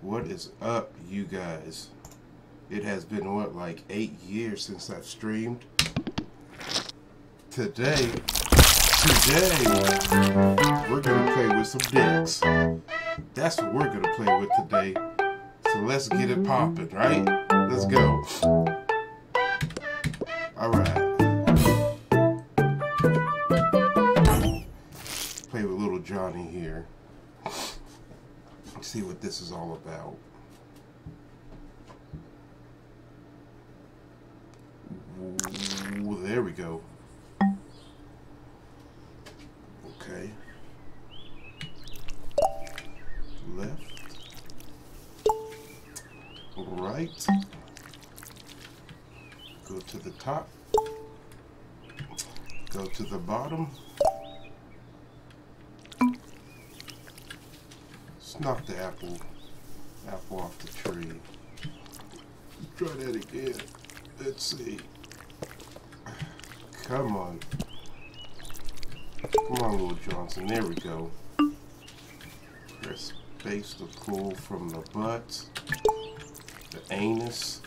What is up, you guys? It has been, what, like 8 years since I've streamed. Today, we're gonna play with some decks. That's what we're gonna play with today. So let's get it popping, right? Let's go. Alright. Play with little Johnny here. See what this is all about. Ooh, there we go. Okay. Left. Right. Go to the top. Go to the bottom. Knock the apple off the tree. Try that again. Let's see. Come on. Come on, little Johnson. There we go. Press space to pull from the butt, the anus.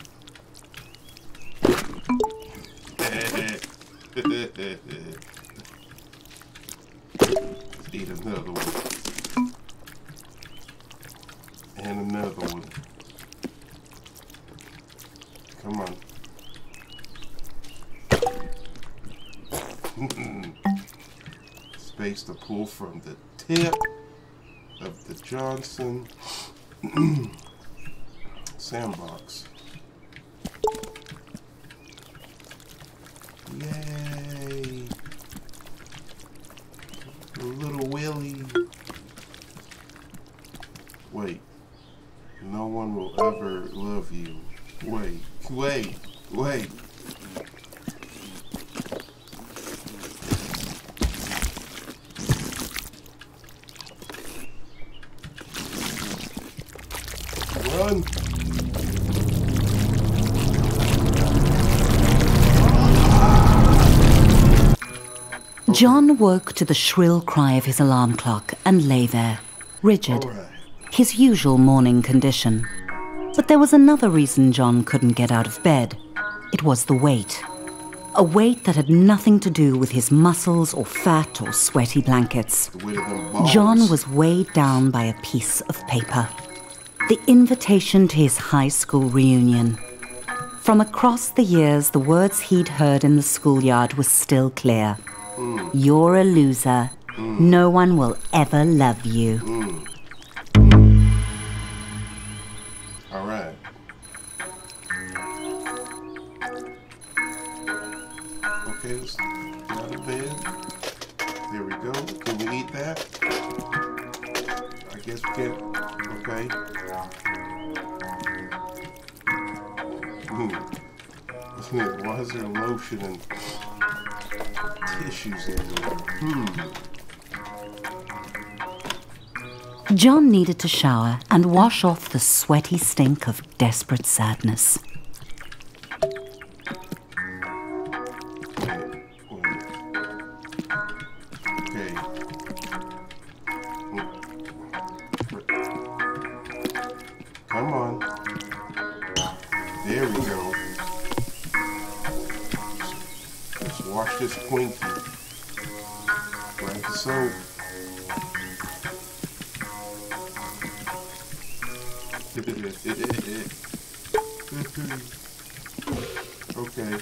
Let's eat another one. And another one. Come on. Space to pull from the tip of the Johnson sandbox. Yay! A little Willie. Wait. No one will ever love you. Wait. Run. John woke to the shrill cry of his alarm clock and lay there, rigid. His usual morning condition. But there was another reason John couldn't get out of bed. It was the weight. A weight that had nothing to do with his muscles or fat or sweaty blankets. John was weighed down by a piece of paper. The invitation to his high school reunion. From across the years, the words he'd heard in the schoolyard were still clear. You're a loser. No one will ever love you. Alright. Okay, let's get out of bed. There we go. Can we eat that? I guess we can. Okay. Why is there lotion and tissues everywhere? John needed to shower and wash off the sweaty stink of desperate sadness. Okay. Come on. There we go. Let's wash this Twinkie. Grab the soap. Okay.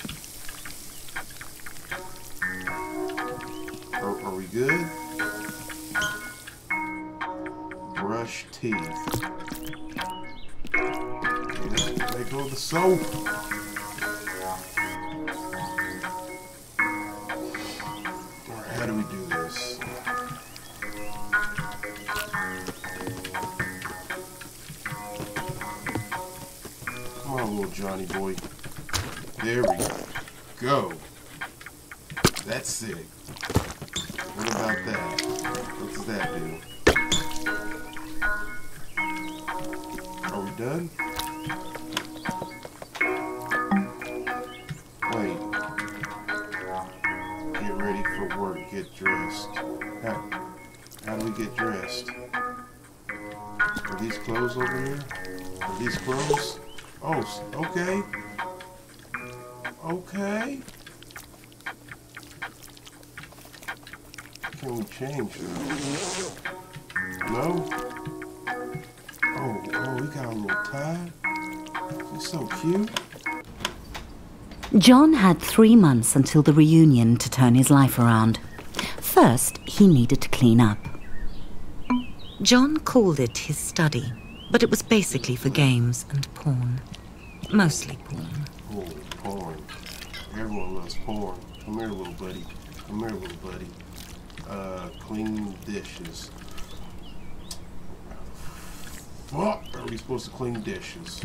Are we good? Brush teeth. Let go of the soap. Alright, how do we do this? Come on, little Johnny boy. There we go. That's it. What about that? What does that do? Are we done? Wait. dressed? How do we get dressed? Are these clothes over here? Are these clothes? Oh, okay. Okay. Can we change them? No? Oh, he got a little tie. He's so cute. John had 3 months until the reunion to turn his life around. First, he needed to clean up. John called it his study, but it was basically for games and porn. Mostly porn. Oh, porn. Everyone loves porn. Come here, little buddy. Come here, little buddy. Clean dishes. What are we supposed to clean dishes?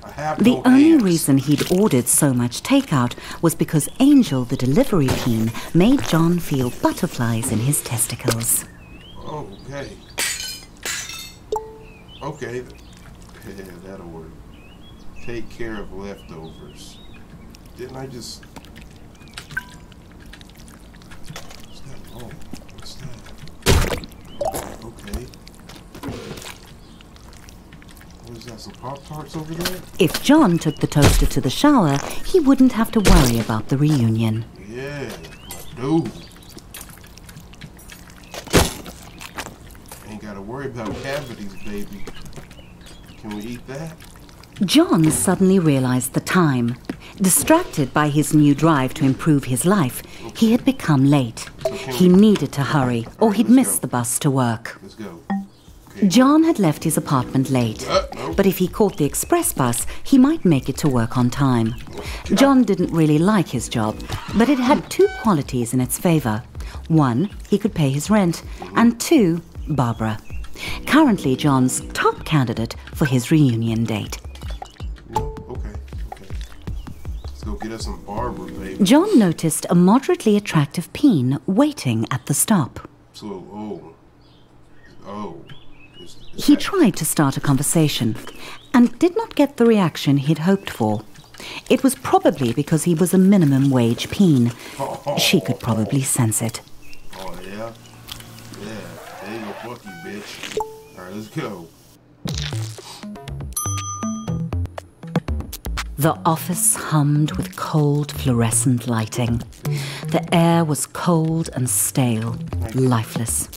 I have The no only hands. reason he'd ordered so much takeout was because Angel, the delivery peen, made John feel butterflies in his testicles. Okay. Okay. Yeah, that'll work. Take care of leftovers. Didn't I just... What's that? Oh, what's that? Okay. What is that, some Pop-Tarts over there? If John took the toaster to the shower, he wouldn't have to worry about the reunion. Yeah, my dude. Ain't gotta worry about cavities, baby. Can we eat that? John suddenly realized the time. Distracted by his new drive to improve his life, he had become late. He needed to hurry, or he'd miss the bus to work. Let's go. Okay. John had left his apartment late, but if he caught the express bus, he might make it to work on time. John didn't really like his job, but it had 2 qualities in its favor. 1, he could pay his rent, and 2, Barbara. Currently John's top candidate for his reunion date. Okay. Let's go get us some Barbara, baby. John noticed a moderately attractive peen waiting at the stop. So, He tried to start a conversation and did not get the reaction he'd hoped for. It was probably because he was a minimum wage peen. She could probably sense it. Oh, yeah? Yeah. There you go, fuck you, bitch. Alright, let's go. The office hummed with cold fluorescent lighting. The air was cold and stale, lifeless.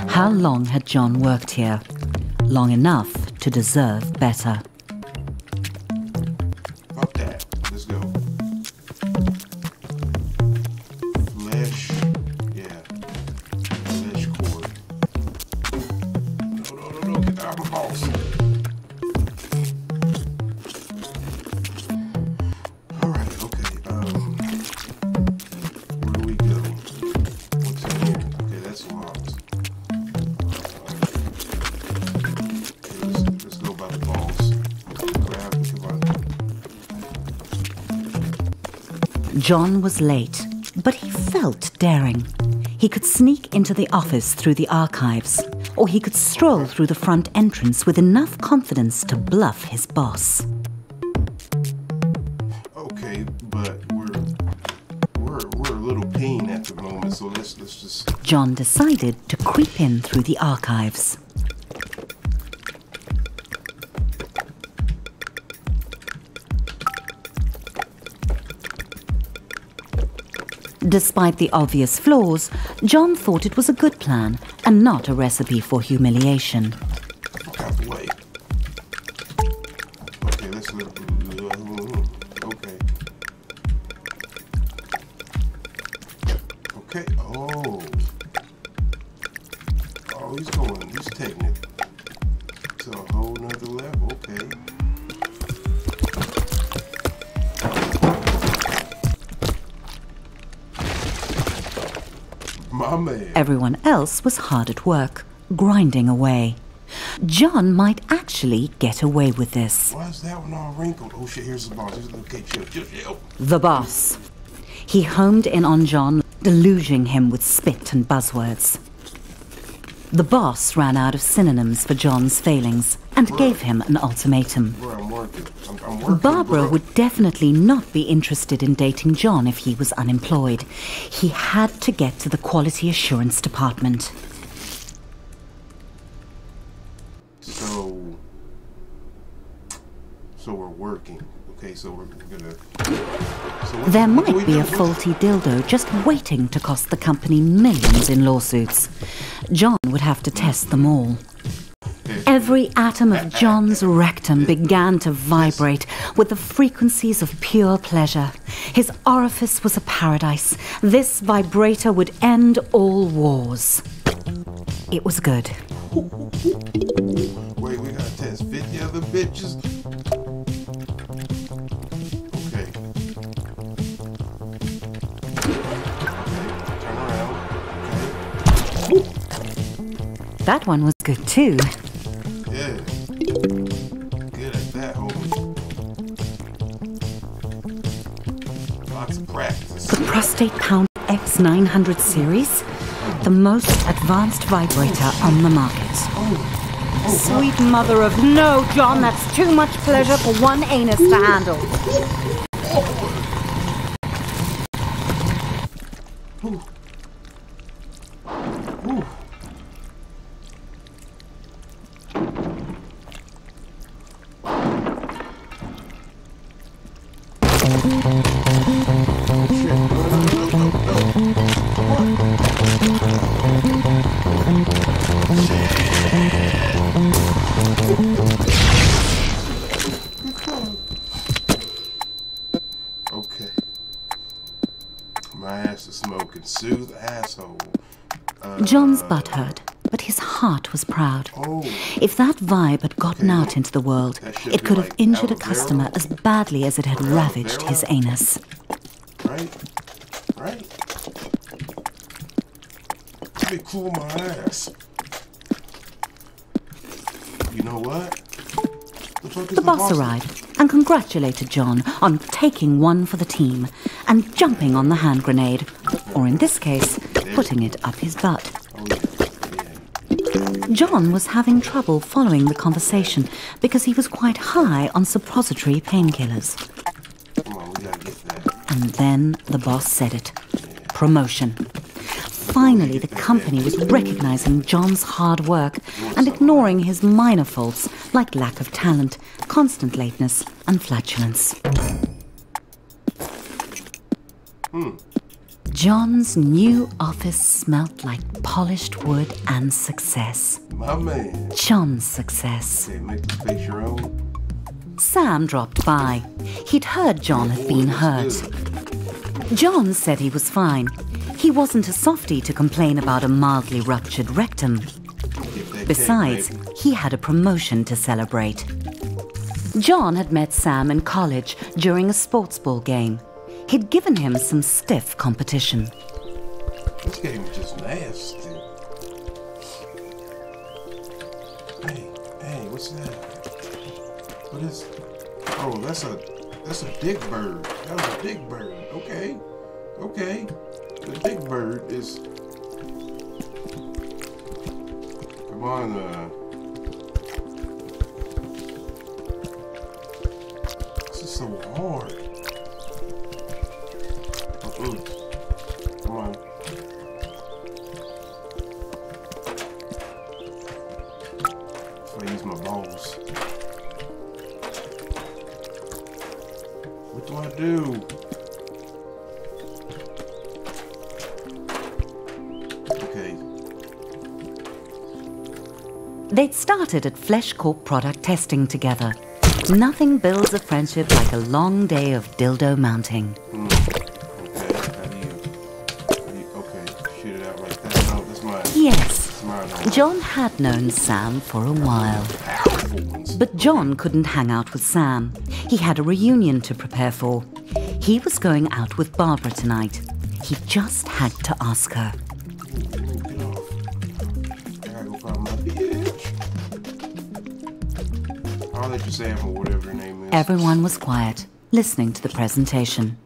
How long had John worked here? Long enough to deserve better. Fuck that. Let's go. Flesh. Yeah. Flesh cord. No. Get out of my house. Alright, okay. Where do we go? What's in here? Okay, that's locked. Let's go by the balls. Grab the John was late, but he felt daring. He could sneak into the office through the archives, or he could stroll through the front entrance with enough confidence to bluff his boss. Okay, but we're a little peen at the moment, so let's just... John decided to creep in through the archives. Despite the obvious flaws, John thought it was a good plan and not a recipe for humiliation. Fuck out the way. Okay, let's look. Okay. Okay, oh, he's taking it to a whole nother level, okay. My man. Everyone else was hard at work, grinding away. John might actually get away with this. Why is that one all wrinkled? Oh shit, here's the boss. Okay, chill. The boss. He homed in on John, deluging him with spit and buzzwords. The boss ran out of synonyms for John's failings. and gave him an ultimatum. I'm working. I'm working, Barbara bro. would definitely not be interested in dating John if he was unemployed. He had to get to the quality assurance department. So we're working. Okay, so we're gonna... There might be a faulty dildo just waiting to cost the company millions in lawsuits. John would have to test them all. Every atom of John's rectum began to vibrate with the frequencies of pure pleasure. His orifice was a paradise. This vibrator would end all wars. It was good. Wait, we gotta test 50 other bitches? Okay. Turn around. Okay. That one was good too. Yeah. Good at that, homie. Lots of practice. The Prostate Pound X900 series, the most advanced vibrator on the market. Sweet mother of no, John, that's too much pleasure for one anus to handle. Okay. My ass is smoking. Soothe asshole. John's butt hurt, but his heart was proud. Oh. If that vibe had gotten out into the world, it could have injured a customer as badly as it had ravaged his anus. Right? Right? Let me cool my ass. You know what? The boss arrived and congratulated John on taking one for the team and jumping on the hand grenade, or in this case, putting it up his butt. John was having trouble following the conversation because he was quite high on suppository painkillers. Come on, we gotta get that. And then the boss said it. Promotion. Finally, the company was recognizing John's hard work and ignoring his minor faults like lack of talent, constant lateness, and flatulence. John's new office smelt like polished wood and success. My man. John's success. Okay, make the face your own. Sam dropped by. He'd heard John had been hurt. John said he was fine. He wasn't a softie to complain about a mildly ruptured rectum. Besides, he had a promotion to celebrate. John had met Sam in college during a sports ball game. He'd given him some stiff competition. This game is just nasty. Hey, what's that? What is... Oh, that's a big bird. That was a big bird. Okay. The big bird is... Come on, this is so hard. Come on. So I use my balls. What do I do? They'd started at Flesh Corp product testing together. Nothing builds a friendship like a long day of dildo mounting. Okay, shoot it out like that. No, that's mine. Yes, mine. John had known Sam for a while. But John couldn't hang out with Sam. He had a reunion to prepare for. He was going out with Barbara tonight. He just had to ask her. I'll let you say it, or whatever your name is. Everyone was quiet, listening to the presentation.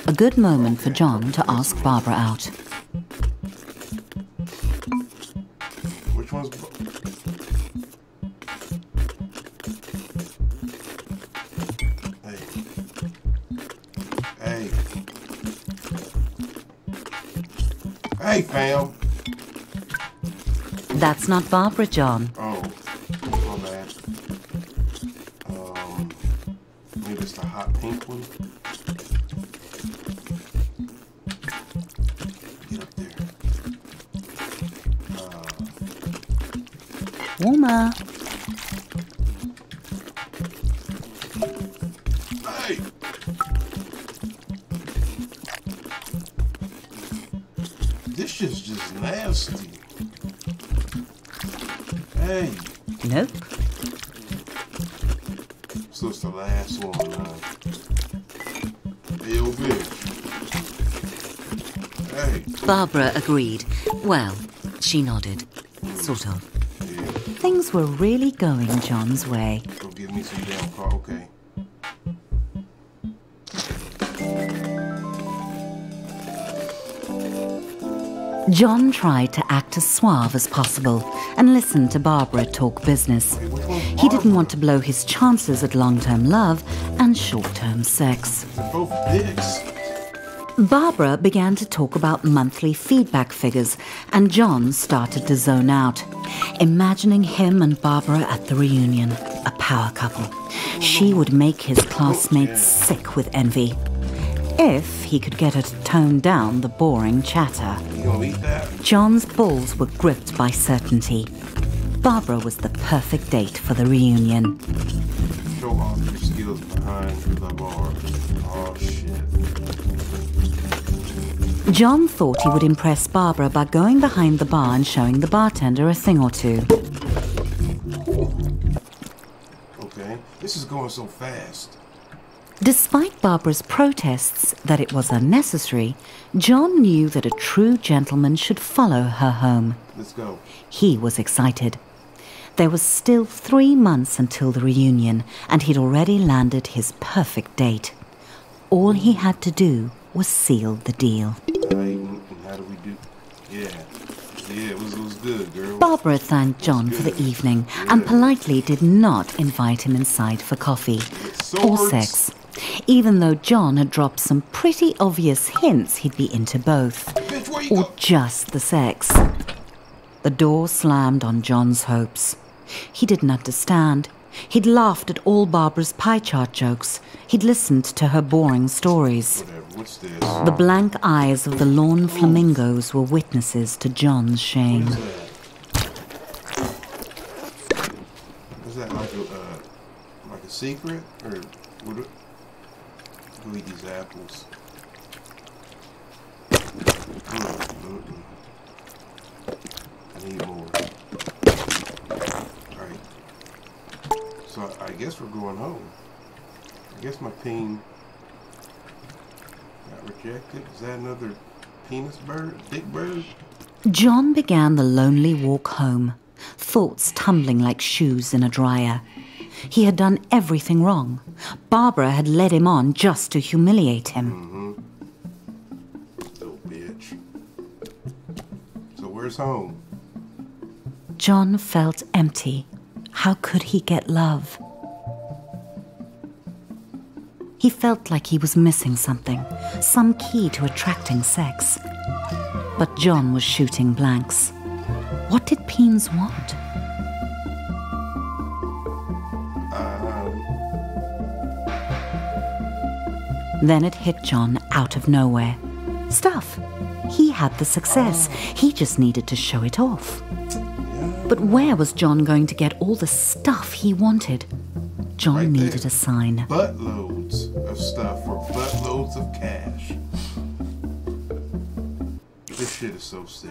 A good moment for John to ask Barbara out. Which one's... Hey, fam. That's not Barbara, John. Oh, my bad. Maybe it's the hot pink one. Get up there. Warmer. Hey! This shit's just nasty. Hey. Nope. So it's the last one, Hey, old bitch. Hey. Barbara agreed. Well, she nodded. Sort of. Yeah. Things were really going John's way. Go give me some damn car. Okay. John tried to act as suave as possible and listened to Barbara talk business. Hey, which one's He didn't Barbara? want to blow his chances at long-term love and short-term sex. They're both dicks. Barbara began to talk about monthly feedback figures, and John started to zone out, imagining him and Barbara at the reunion, a power couple. She would make his classmates sick with envy, if he could get her to tone down the boring chatter. You gonna eat that? John's balls were gripped by certainty. Barbara was the perfect date for the reunion. Show off your skills behind the bar. Oh, shit. John thought he would impress Barbara by going behind the bar and showing the bartender a thing or two. Okay. This is going so fast. Despite Barbara's protests that it was unnecessary, John knew that a true gentleman should follow her home. Let's go. He was excited. There was still 3 months until the reunion, and he'd already landed his perfect date. All he had to do was seal the deal. Right, and how do we do? Yeah. Yeah, it was good, girl. Barbara thanked John for the evening and politely did not invite him inside for coffee or Swords. sex, even though John had dropped some pretty obvious hints he'd be into both, Bitch, where you or go? just the sex. The door slammed on John's hopes. He didn't understand. He'd laughed at all Barbara's pie chart jokes. He'd listened to her boring stories. Whatever. What's this? The blank eyes of the lawn flamingos were witnesses to John's shame. What is that? Like a secret? Or what? Who eat these apples? I need more. Alright. So I guess we're going home. I guess my ping got rejected. Is that another penis bird? Dick bird? John began the lonely walk home, thoughts tumbling like shoes in a dryer. He had done everything wrong. Barbara had led him on just to humiliate him. Little bitch. So where's home? John felt empty. How could he get love? He felt like he was missing something, some key to attracting sex. But John was shooting blanks. What did Peens want? Then it hit John out of nowhere. Stuff. He had the success. He just needed to show it off. But where was John going to get all the stuff he wanted? John Right needed there. a sign. Buttloads of stuff for buttloads of cash. This shit is so sick.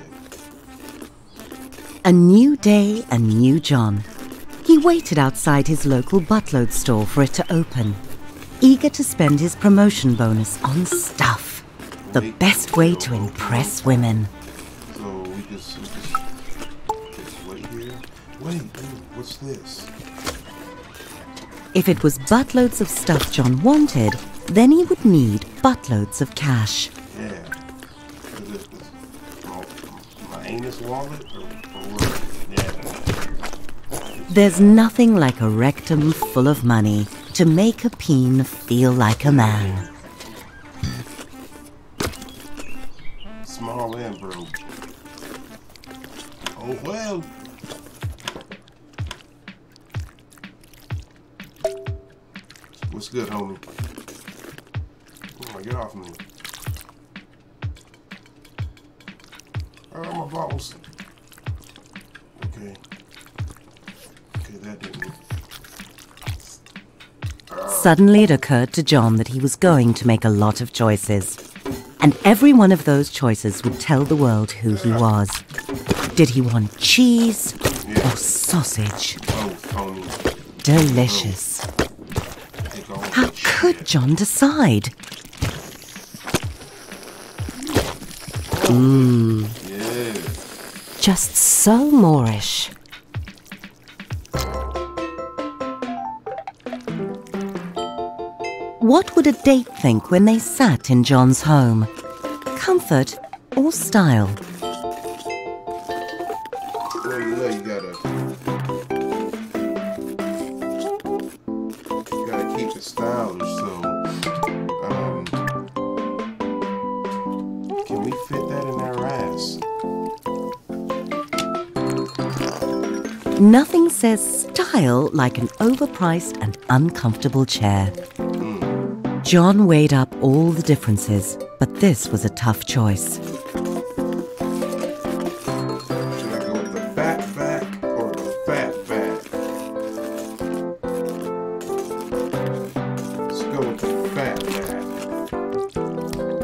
A new day, a new John. He waited outside his local buttload store for it to open, eager to spend his promotion bonus on stuff. The best way to impress women. So we just wait here. Wait, what's this? If it was buttloads of stuff John wanted, then he would need buttloads of cash. Yeah. Is it my anus wallet or what? Yeah. There's nothing like a rectum full of money to make a peen feel like a man. Small and broke. Oh well. What's good, homie? Oh, get off me. My balls. Okay. Okay, that didn't. Suddenly it occurred to John that he was going to make a lot of choices. And every one of those choices would tell the world who he was. Did he want cheese or sausage? Both, homie. Delicious. How could John decide? Mmm. Yeah. Just so Moorish. What would a date think when they sat in John's home? Comfort or style? Well, you know you gotta keep it stylish, so can we fit that in our ass? Nothing says style like an overpriced and uncomfortable chair. John weighed up all the differences, but this was a tough choice. Should I go with the fat back or the fat back? Let's go with the fat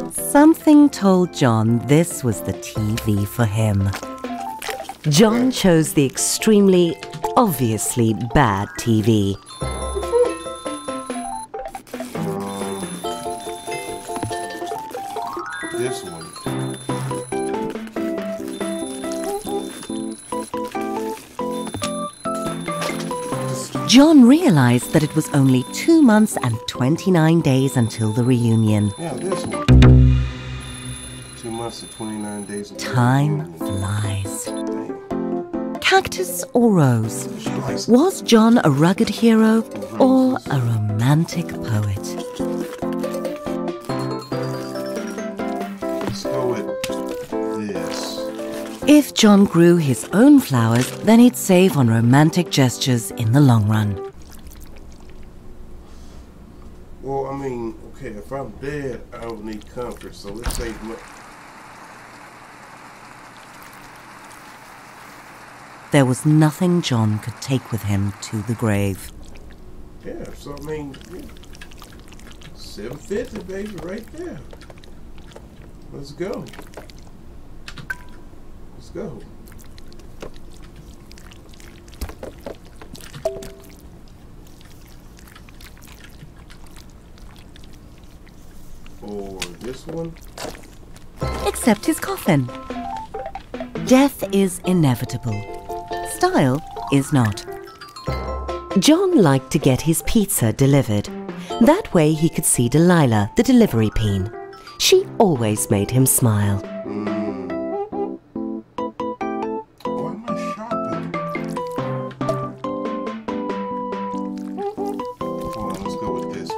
back. Something told John this was the TV for him. John chose the extremely, obviously bad TV. This one. John realized that it was only 2 months and 29 days until the reunion. Yeah, this one. 2 months and 29 days until Time flies. Cactus or rose? Was John a rugged hero or a romantic poet? Let's go with this. If John grew his own flowers, then he'd save on romantic gestures in the long run. Well, I mean, okay, if I'm dead, I don't need comfort, so let's save my... There was nothing John could take with him to the grave. Yeah, so I mean, yeah. $750, baby, right there. Let's go. Let's go. Or this one. Except his coffin. Death is inevitable. Style is not. John liked to get his pizza delivered. That way he could see Delilah, the delivery peen. She always made him smile. Why am I shopping? Come on, let's go with this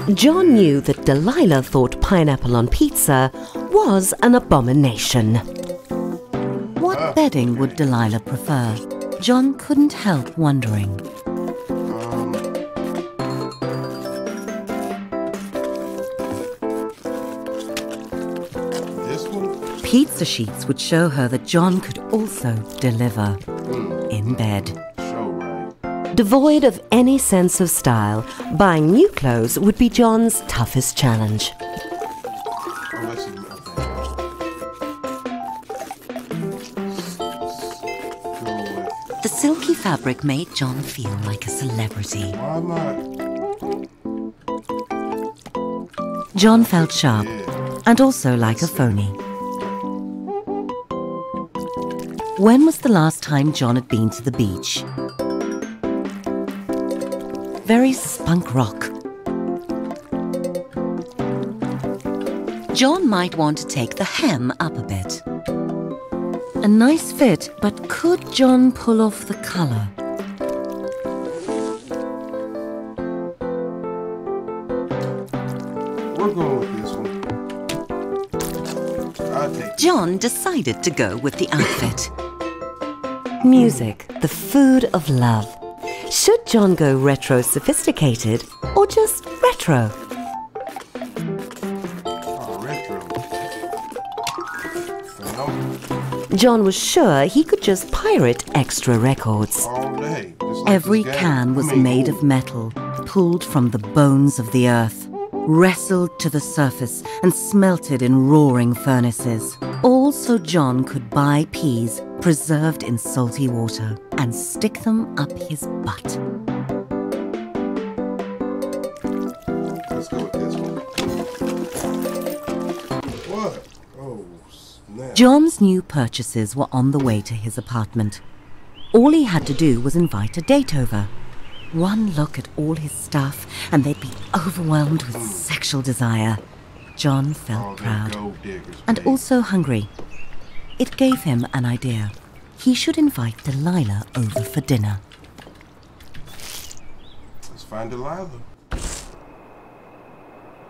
one. John knew that Delilah thought pineapple on pizza was an abomination. What bedding would Delilah prefer? John couldn't help wondering. This one? Pizza sheets would show her that John could also deliver in bed. Show right. Devoid of any sense of style, buying new clothes would be John's toughest challenge. The silky fabric made John feel like a celebrity. Why am I? John felt sharp and also like a phony. When was the last time John had been to the beach? Very spunk rock. John might want to take the hem up a bit. A nice fit, but could John pull off the color? We're going with this one. I'll take this. John decided to go with the outfit. Music, the food of love. Should John go retro sophisticated or just retro? Oh, retro. John was sure he could just pirate extra records. All day. Like every can was made of metal, pulled from the bones of the earth, wrestled to the surface and smelted in roaring furnaces. All so John could buy peas preserved in salty water and stick them up his butt. Let's go with this one. What? Oh, snap. John's new purchases were on the way to his apartment. All he had to do was invite a date over. One look at all his stuff and they'd be overwhelmed with sexual desire. John felt proud and also hungry. It gave him an idea. He should invite Delilah over for dinner. Let's find Delilah.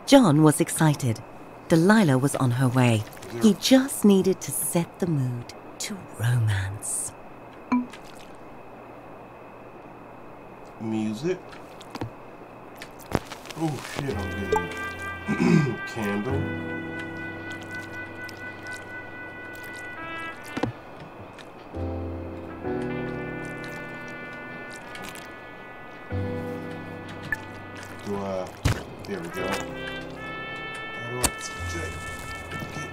John was excited. Delilah was on her way. He just needed to set the mood to romance. Music. Oh shit, I'm good. Candle. There we go. How do I check? Okay.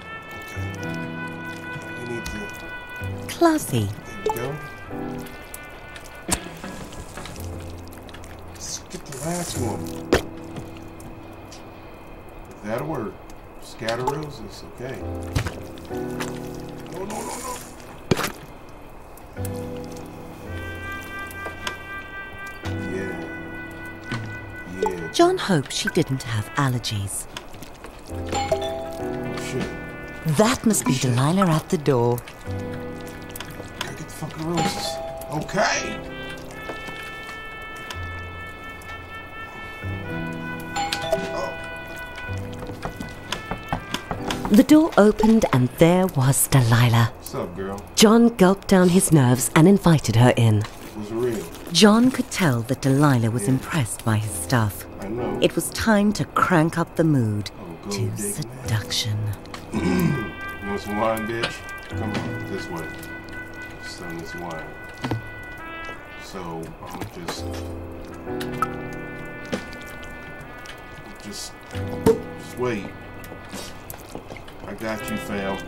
You need to. Classy. There we go. Let's get the last one. Is that a word? Scatter roses, okay. No. Yeah. John hoped she didn't have allergies. Oh, shit. That must be Delilah at the door. Gotta get the fucking roses. Okay. The door opened and there was Delilah. What's up, girl? John gulped down his nerves and invited her in. It was real. John could tell that Delilah was impressed by his stuff. I know. It was time to crank up the mood to dig, seduction. You want some wine, bitch? Come on, this way. Some this wine. So, I'm just wait. I got you, fam.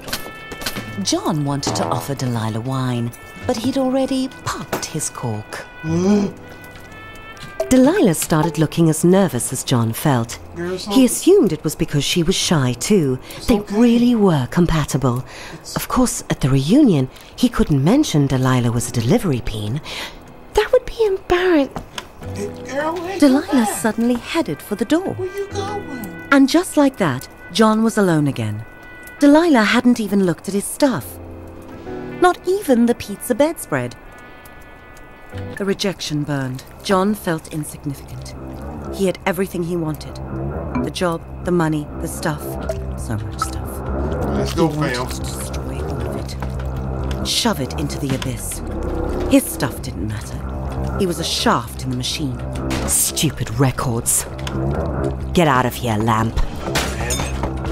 John wanted to offer Delilah wine, but he'd already popped his cork. Delilah started looking as nervous as John felt. He assumed it was because she was shy too. They really were compatible. Of course, at the reunion, he couldn't mention Delilah was a delivery peen. That would be embarrassing. Delilah suddenly headed for the door. Where you going? And just like that, John was alone again. Delilah hadn't even looked at his stuff. Not even the pizza bedspread. The rejection burned. John felt insignificant. He had everything he wanted. The job, the money, the stuff. So much stuff. Let's go, He wanted fam. to destroy all of it. Shove it into the abyss. His stuff didn't matter. He was a shaft in the machine. Stupid records. Get out of here, lamp.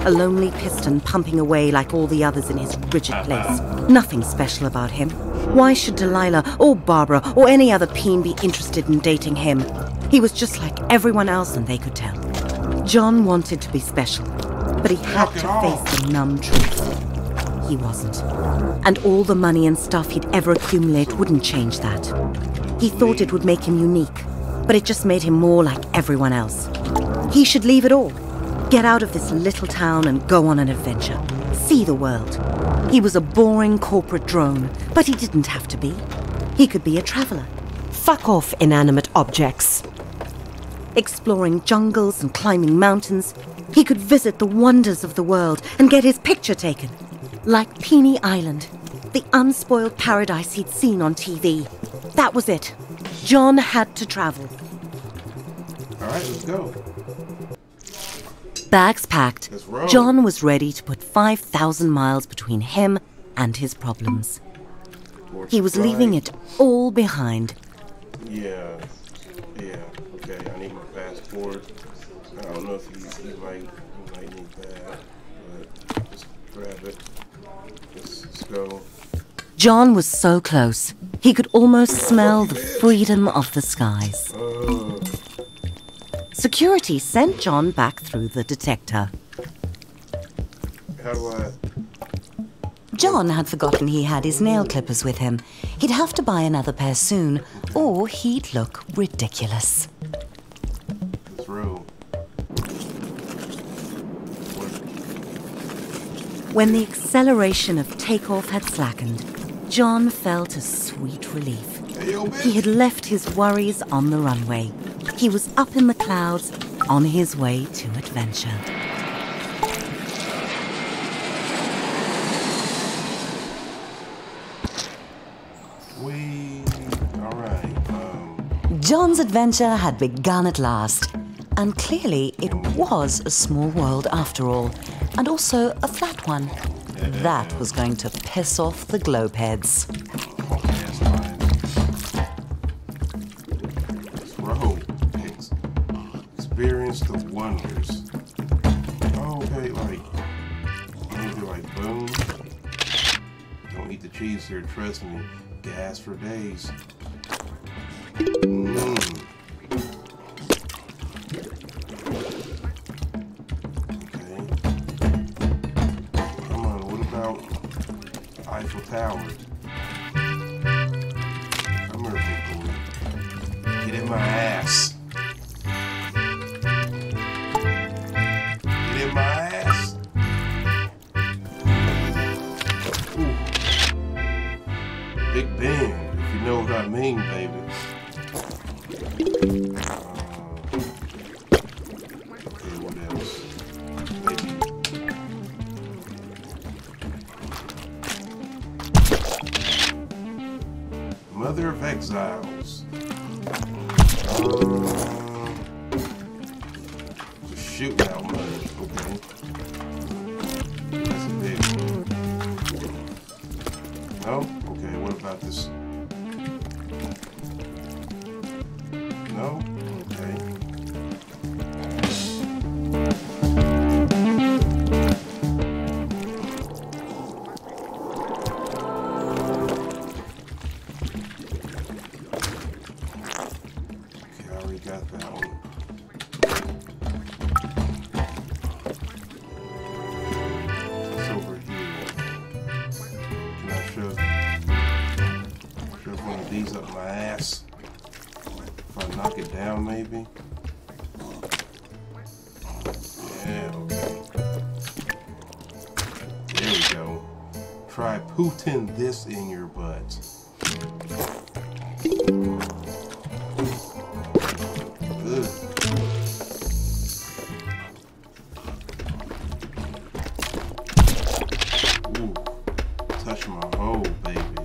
A lonely piston pumping away like all the others in his rigid place. Nothing special about him. Why should Delilah or Barbara or any other peen be interested in dating him? He was just like everyone else and they could tell. John wanted to be special, but he had to face the numb truth. He wasn't. And all the money and stuff he'd ever accumulate wouldn't change that. He thought it would make him unique, but it just made him more like everyone else. He should leave it all. Get out of this little town and go on an adventure. See the world. He was a boring corporate drone, but he didn't have to be. He could be a traveler. Fuck off, inanimate objects. Exploring jungles and climbing mountains, he could visit the wonders of the world and get his picture taken. Like Peony Island, the unspoiled paradise he'd seen on TV. That was it. John had to travel. All right, let's go. bags packed, John was ready to put 5,000 miles between him and his problems. He was leaving it all behind. Yeah, okay, I need my passport. I don't know if you might need that, but just grab it. Let's go. John was so close, he could almost smell the freedom of the skies. Security sent John back through the detector. How do I... John had forgotten he had his nail clippers with him. He'd have to buy another pair soon, or he'd look ridiculous. Through. When the acceleration of takeoff had slackened, John felt a sweet relief. He had left his worries on the runway. He was up in the clouds, on his way to adventure. John's adventure had begun at last, and clearly it was a small world after all, and also a flat one. That was going to piss off the globeheads. Experience the wonders. Oh, okay, maybe boom. Don't eat the cheese here, trust me. Gas for days. Okay. Come on, what about Eiffel Tower? Come here, big boy. Get in my ass. Get in my ass. Ooh. Big Ben, if you know what I mean, baby. Okay, what else? Maybe. Mother of Exiles. Just shooting out mother. Okay. That's a big one. No? Okay, what about this? No? Okay. Okay, I already got that one. It's over here. Can I shove one of these up my ass? If I knock it down, maybe? Yeah, okay. There we go. Try Putin this in your butt. Ugh. Ooh. Touch my hole, baby.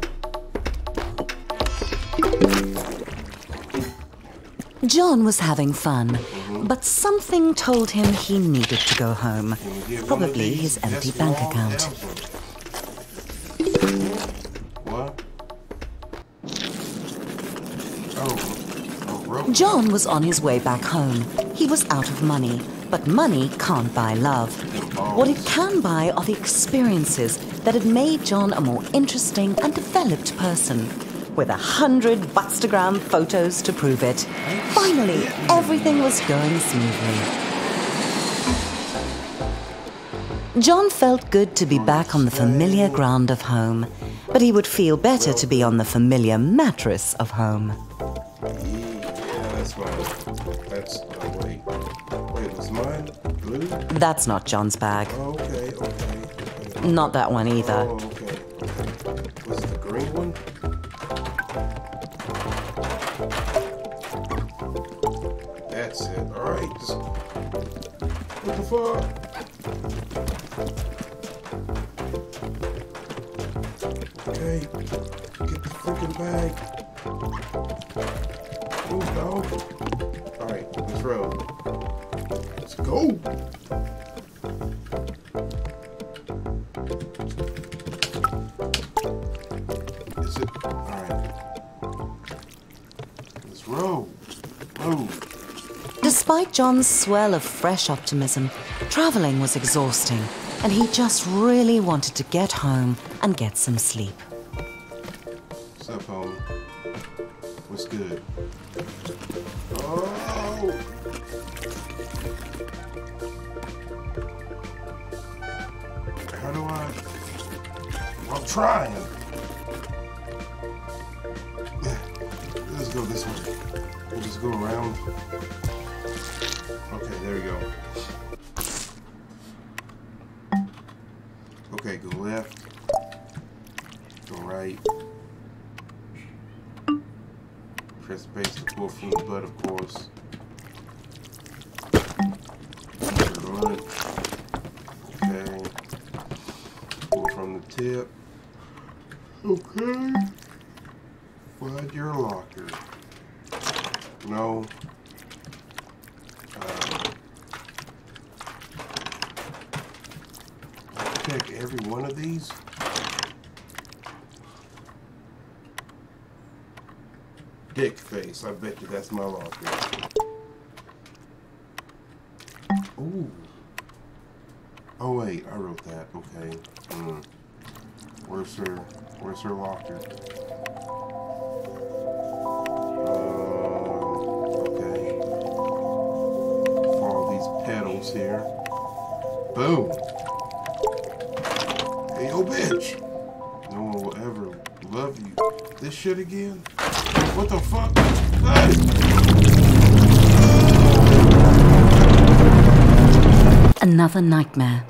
John was having fun, but something told him he needed to go home. Probably his empty bank account. What? John was on his way back home. He was out of money, but money can't buy love. What it can buy are the experiences that had made John a more interesting and developed person, with 100 Buttstagram photos to prove it. Finally, everything was going smoothly. John felt good to be back on the familiar ground of home, but he would feel better to be on the familiar mattress of home. Wait, was mine blue? That's not John's bag. Oh, okay. Not that one either. Oh, okay. Was it the green one? That's it. Alright, just... What the fuck? Okay, get the freaking bag. Move, dog. Alright, let's roll. Let's go. Despite John's swell of fresh optimism, traveling was exhausting, and he just really wanted to get home and get some sleep. What's up, homie? What's good? Oh! How do I? I'm trying. Let's go this way. We'll just go around. Okay, there we go. Okay, go left. Go right. Press space to pull from the butt, of course. Run. Okay. Pull from the tip. Okay. Find your locker. No. Check every one of these. Dick face. I bet you that's my locker. Ooh. Oh wait, I wrote that. Okay. Where's her locker? Okay. Follow these pedals here. Boom. Hey, yo, bitch. No one will ever love you. This shit again? What the fuck? Hey! Another nightmare.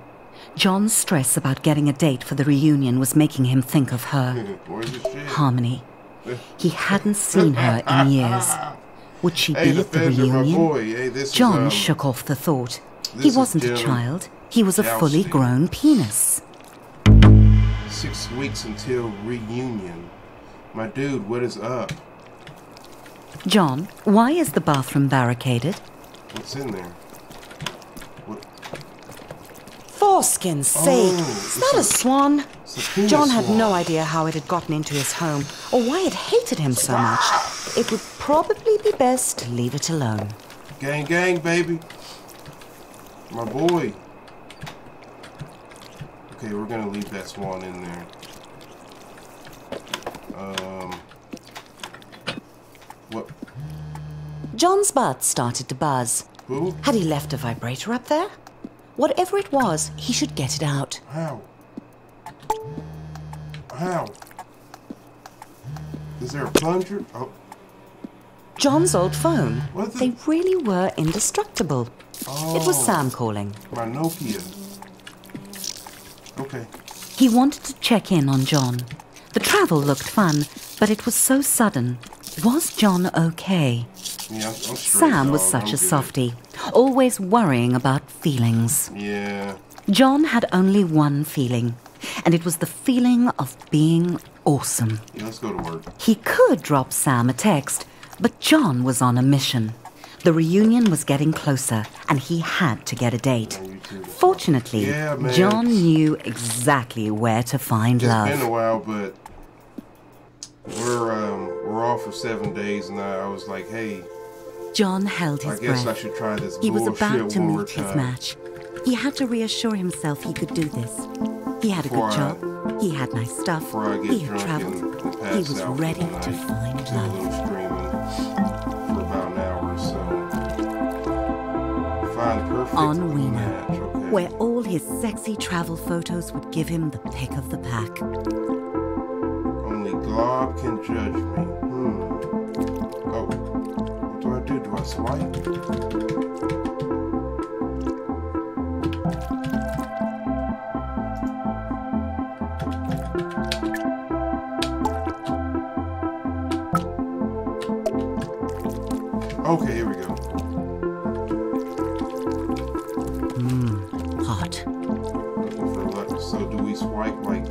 John's stress about getting a date for the reunion was making him think of her. Where's the shit? Harmony. He hadn't seen her in years. Would she be at the reunion? Hey, John shook off the thought. He wasn't a child. He was a fully grown penis. 6 weeks until reunion. My dude, what is up? John, why is the bathroom barricaded? What's in there? What? Foreskin's sake! Is that a swan? John had no idea how it had gotten into his home, or why it hated him so much. It would probably be best to leave it alone. Gang, gang, baby. My boy. Okay, we're gonna leave that swan in there. What? John's butt started to buzz. Who? Had he left a vibrator up there? Whatever it was, he should get it out. How? How? Is there a plunger? Oh. John's old phone. What the? They really were indestructible. Oh. It was Sam calling. My Nokia. Okay. He wanted to check in on John. The travel looked fun, but it was so sudden. Was John okay? Yeah, I'm straight, Sam was such a softie, always worrying about feelings. Yeah. John had only one feeling, and it was the feeling of being awesome. Yeah, let's go to work. He could drop Sam a text, but John was on a mission. The reunion was getting closer, and he had to get a date. Fortunately, John knew exactly where to find love. It's been a while, but we're off for 7 days, and I was like, hey, John held his breath. I guess I should try this He was bullshit about to one more meet his time. match. He had to reassure himself he could do this. He had a good job. He had nice stuff. He had traveled. He was ready to find love. A little streaming for about an hour or so. Find perfect On Wiener, match. Okay. where all his sexy travel photos would give him the pick of the pack. Only Glob can judge me. Oh, what do I do? Do I swipe? Okay, here we go. Hot. Looking for luck. So do we swipe like...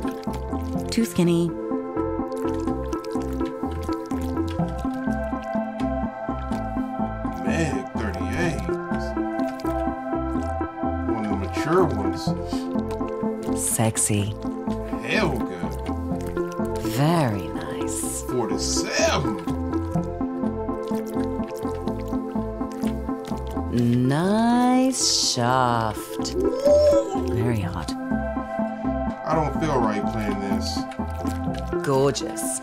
Too skinny. Meg 38. One of the mature ones. Sexy. Hell good. Very nice. 47. shaft. Very hot. I don't feel right playing this. Gorgeous.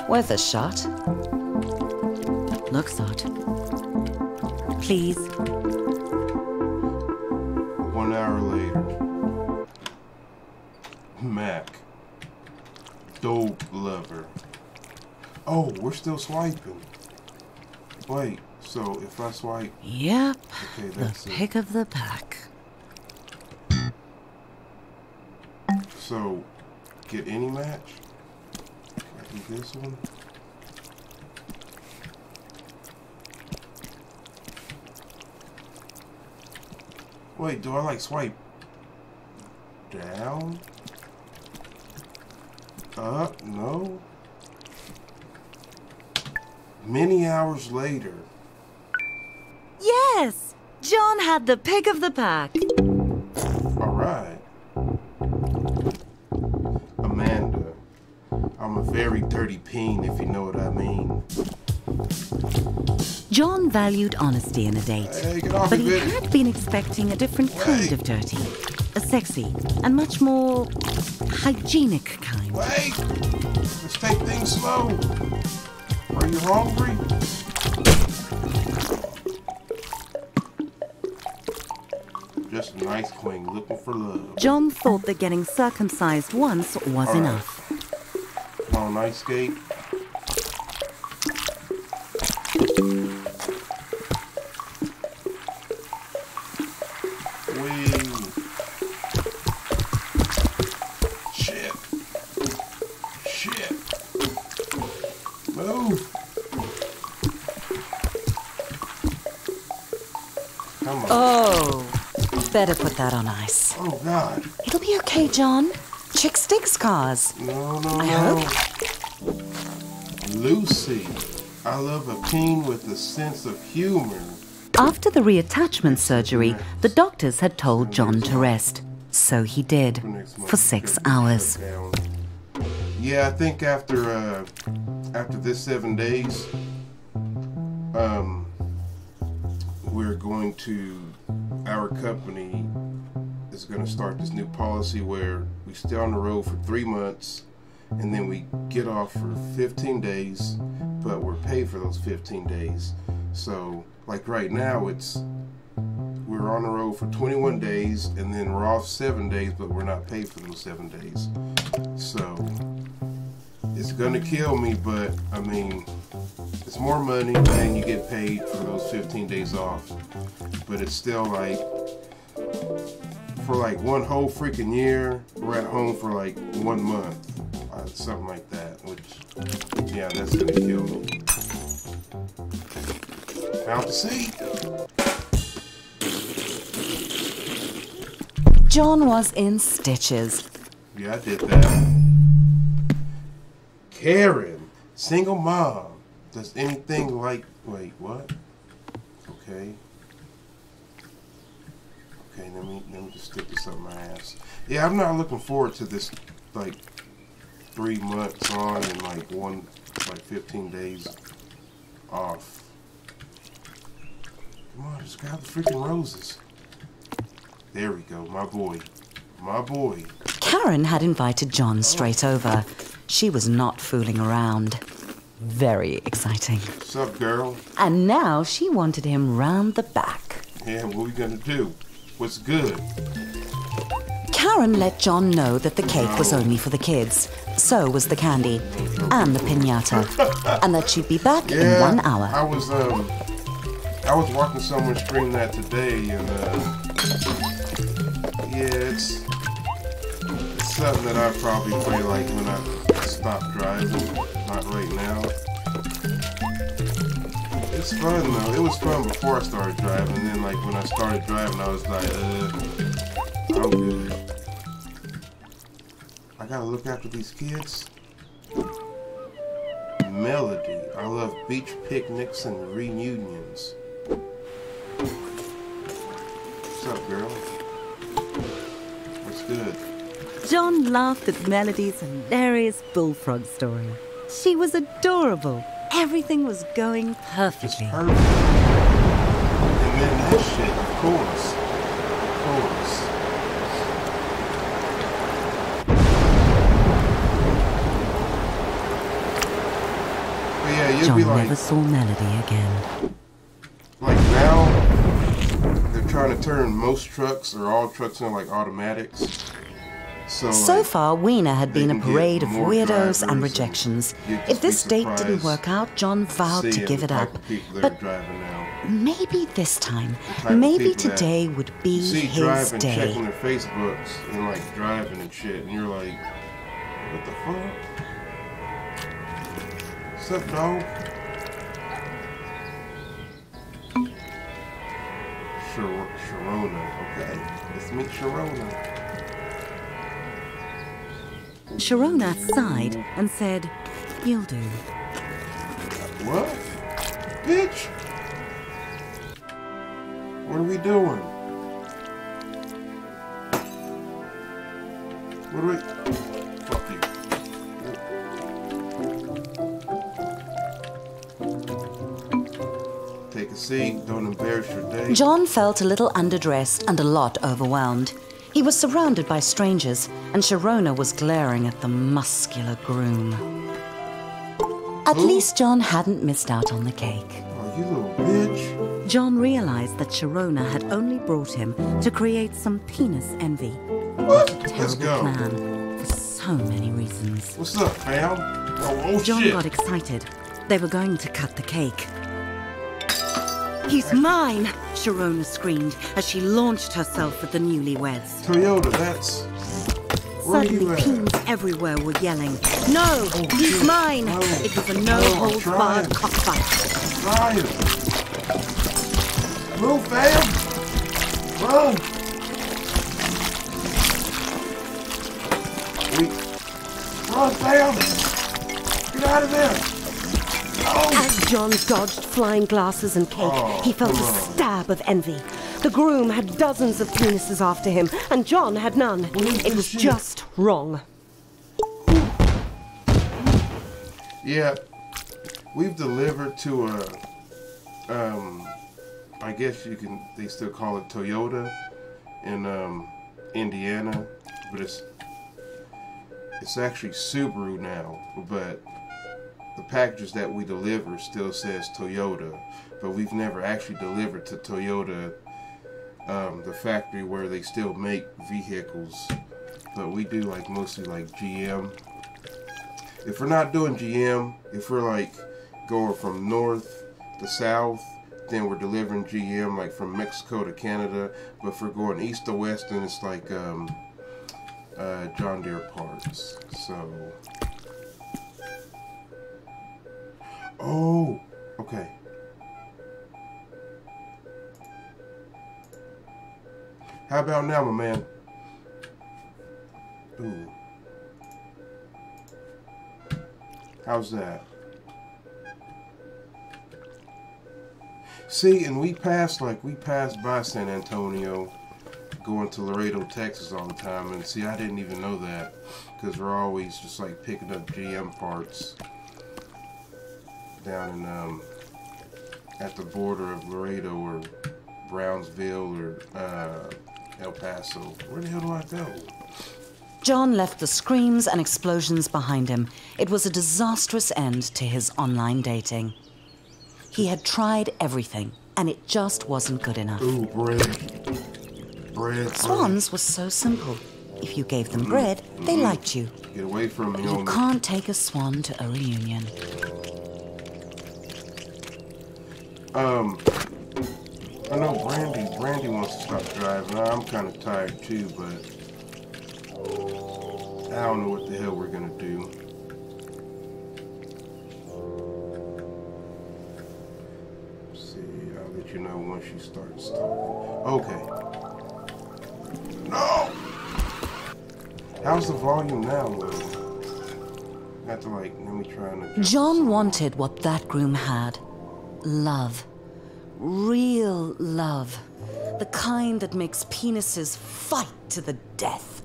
Worth a shot. Looks hot. Please. 1 hour later. Mac. Dope lover. Oh, we're still swiping. Wait, so if I swipe... Yep, okay, the that's pick of the pack. So, get any match? Can I do this one? Wait, do I like swipe down? Up? No. Many hours later. Yes! John had the pick of the pack. Alright. Amanda. I'm a very dirty peen, if you know what I mean. John valued honesty in a date. Hey, get off but of he it. had been expecting a different kind of dirty. A sexy and much more hygienic kind. Wait! Let's take things slow. Are you hungry? Just a nice queen looking for love. John thought that getting circumcised once was enough. Come on, ice skate. Oh, better put that on ice. Oh, God. It'll be okay, John. Chicks dig scars. No, I hope. Lucy, I love a peen with a sense of humor. After the reattachment surgery, the doctors had told John to rest. So he did, for 6 hours. Yeah, I think after this 7 days, we're going to, our company is going to start this new policy where we stay on the road for 3 months and then we get off for 15 days, but we're paid for those 15 days. So, like right now, we're on the road for 21 days and then we're off 7 days, but we're not paid for those 7 days. So, it's gonna kill me, but I mean, it's more money and you get paid for those 15 days off. But it's still like, for like one whole freaking year, we're at home for like 1 month. Something like that, which, yeah, that's gonna kill me. Out to sea. John was in stitches. Yeah, I did that. Karen, single mom, does anything like, wait, what? Okay. Okay, let me just stick this up my ass. Yeah, I'm not looking forward to this, like, 3 months on and like 15 days off. Come on, just grab the freaking roses. There we go, my boy. My boy. Karen had invited John straight over. She was not fooling around. Very exciting. What's up, girl? And now she wanted him round the back. Yeah, what are we gonna do? What's good? Karen let John know that the cake was only for the kids. So was the candy and the piñata, and that she'd be back in 1 hour. I was watching someone stream that today, and yeah, it's something that I probably play like when I stop driving. Not right now. It's fun though. It was fun before I started driving. And then like when I started driving, I was like, I'm good. I gotta look after these kids. Melody. I love beach picnics and reunions. What's up, girl? What's good? John laughed at Melody's hilarious bullfrog story. She was adorable. Everything was going perfectly. It's perfect. And then that shit, of course. Of course. But yeah, you'd John be like, never saw Melody again. like now, they're trying to turn most trucks or all trucks into like automatics. So like, far, Weena had been a parade of weirdos and and rejections. you'd just If this be date didn't surprised work out, John vowed to seeing give the it type up. of people that But are driving now. maybe this time, type of maybe people that today would be You see his driving, day. checking their Facebooks and like driving and shit, and you're like, what the fuck? What's up, dog? Sharona, okay. Let's meet Sharona. Sharona sighed and said, "You'll do." What? Bitch! What are we doing? What are we... Fuck you. Take a seat, don't embarrass your day. John felt a little underdressed and a lot overwhelmed. He was surrounded by strangers, and Sharona was glaring at the muscular groom. At least John hadn't missed out on the cake. Oh, you little bitch. John realized that Sharona had only brought him to create some penis envy. What? A Let's terrible go. plan for so many reasons. What's up, fam? Oh John shit. got excited. They were going to cut the cake. "He's mine!" Sharona screamed as she launched herself at the newlyweds. Toyota, that's... Where are you Suddenly, at? teens everywhere were yelling, "No! He's shit. mine!" No. It was a No, no-holds-barred I'm trying. cockfight. Ryan! Move, fam! Run! Run, fam! Get out of there! As John dodged flying glasses and cake, he felt a stab of envy. The groom had dozens of penises after him, and John had none. It was just wrong. Yeah, we've delivered to a, I guess they still call it Toyota in Indiana, but it's actually Subaru now, but the packages that we deliver still says Toyota, but we've never actually delivered to Toyota, the factory where they still make vehicles, but we do like mostly like GM. If we're not doing GM, if we're like going from north to south, then we're delivering GM like from Mexico to Canada. But if we're going east to west, then it's like John Deere parts. So, oh, okay. How about now, my man? Ooh. How's that? See, and we passed by San Antonio, going to Laredo, Texas all the time, and see, I didn't even know that, because we're always just like picking up GM parts down in at the border of Laredo or Brownsville or El Paso. Where the hell do I go? John left the screams and explosions behind him. It was a disastrous end to his online dating. He had tried everything, and it just wasn't good enough. Ooh, bread. Bread. Swans was so simple. If you gave them bread, they liked you. Get away from me, You homie. can't take a swan to a reunion. I know Brandy wants to stop driving. I'm kind of tired too, but I don't know what the hell we're gonna do. Let's see, I'll let you know once she starts talking. Okay. No! How's the volume now, though? I have to let me try and adjust John this. wanted what that groom had. Love. Real love. The kind that makes penises fight to the death.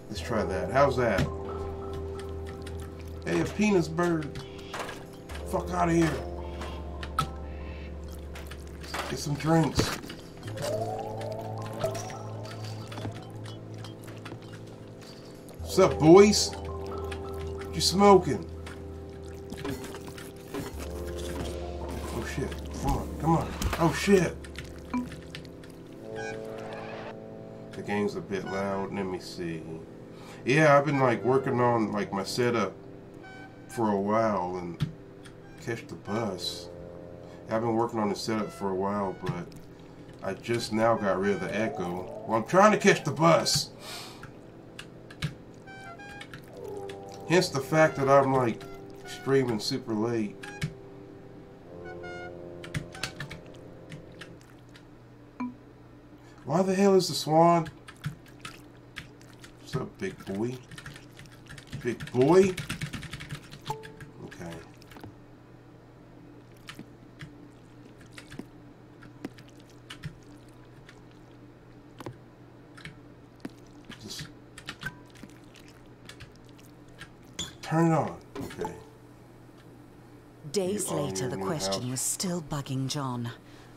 Let's try that. How's that? Hey, a penis bird. Fuck out of here. Get some drinks. What's up, boys? What you smoking? Oh shit! Come on, come on! Oh shit! The game's a bit loud. Let me see. Yeah, I've been like working on like my setup for a while and catch the bus. I've been working on the setup for a while, but I just now got rid of the echo. Well, I'm trying to catch the bus. Hence the fact that I'm like streaming super late. Why the hell is the swan? What's up, big boy? Big boy? Okay. Just turn it on. Okay. Days later, the question was still bugging John.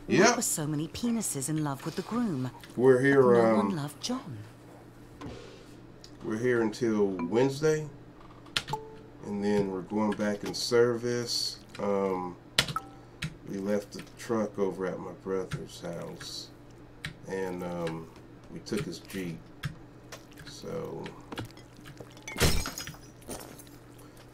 Yep. Why were so many penises in love with the groom? We're here. No one loved John. We're here until Wednesday, and then we're going back in service. We left the truck over at my brother's house, and we took his Jeep. So,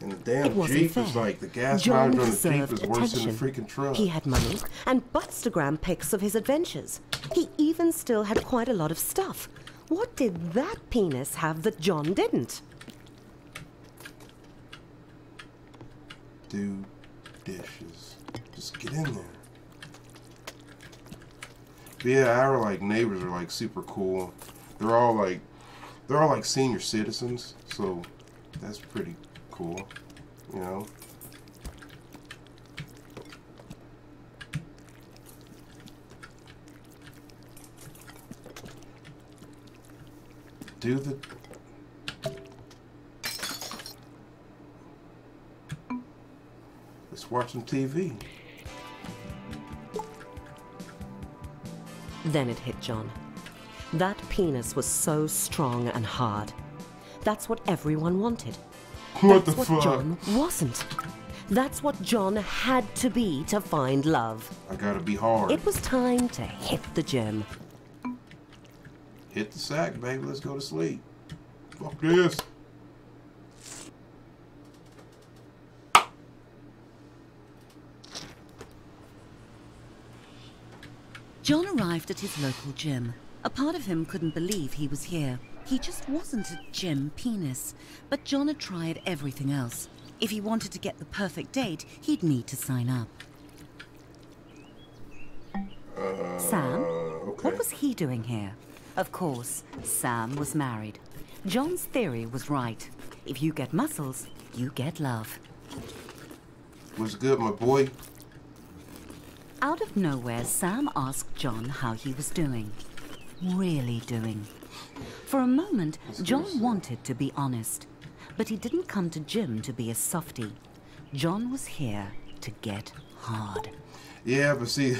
and the damn Jeep is like, the gas mileage on the Jeep is worse than the freaking truck. He had money and Bustagram pics of his adventures. He even still had quite a lot of stuff. What did that penis have that John didn't? Do dishes. Just get in there. But yeah, our like neighbors are like super cool. They're all like senior citizens, so that's pretty cool, you know. Do the let's watch some TV. Then it hit John. That penis was so strong and hard. That's what everyone wanted. What That's the fuck? John wasn't. That's what John had to be to find love. I gotta be hard. It was time to hit the gym. Hit the sack, baby. Let's go to sleep. Fuck this. John arrived at his local gym. A part of him couldn't believe he was here. He just wasn't a gym penis. But John had tried everything else. If he wanted to get the perfect date, he'd need to sign up. Sam? Okay. What was he doing here? Of course, Sam was married. John's theory was right. If you get muscles, you get love. What's good, my boy? Out of nowhere, Sam asked John how he was doing. Really doing. For a moment, John wanted to be honest. But he didn't come to gym to be a softie. John was here to get hard. Yeah, but see,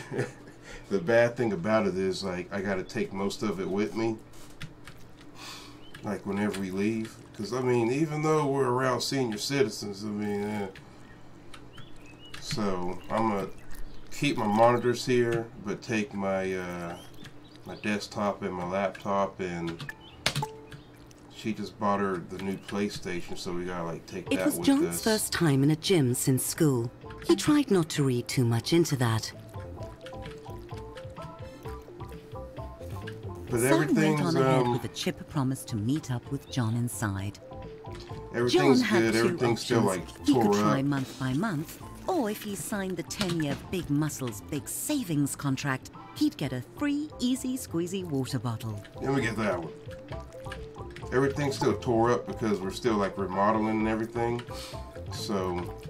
the bad thing about it is, like, I gotta take most of it with me. Like, whenever we leave. Because, I mean, even though we're around senior citizens, I mean, so, I'm gonna keep my monitors here, but take my, my desktop and my laptop, and she just bought her the new PlayStation, so we gotta, like, take that with us. It was John's first time in a gym since school. He tried not to read too much into that. But Sam everything's, went on ahead with a chipper promise to meet up with John inside. everything's John had good, two everything's still, options. like, He could tore try up. month by month, or if he signed the 10-year Big Muscles Big Savings contract, he'd get a free easy squeezy water bottle. Let me get that one. Everything's still tore up because we're still, like, remodeling and everything. So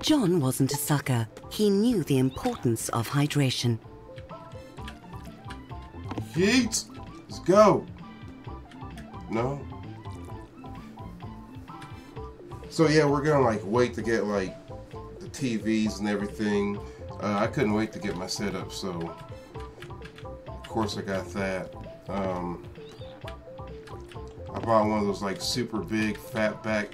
John wasn't a sucker. He knew the importance of hydration. Yeet! Let's go! No? So yeah, we're gonna like wait to get like the TVs and everything. I couldn't wait to get my setup, so Of course, I got that. I bought one of those like super big fat back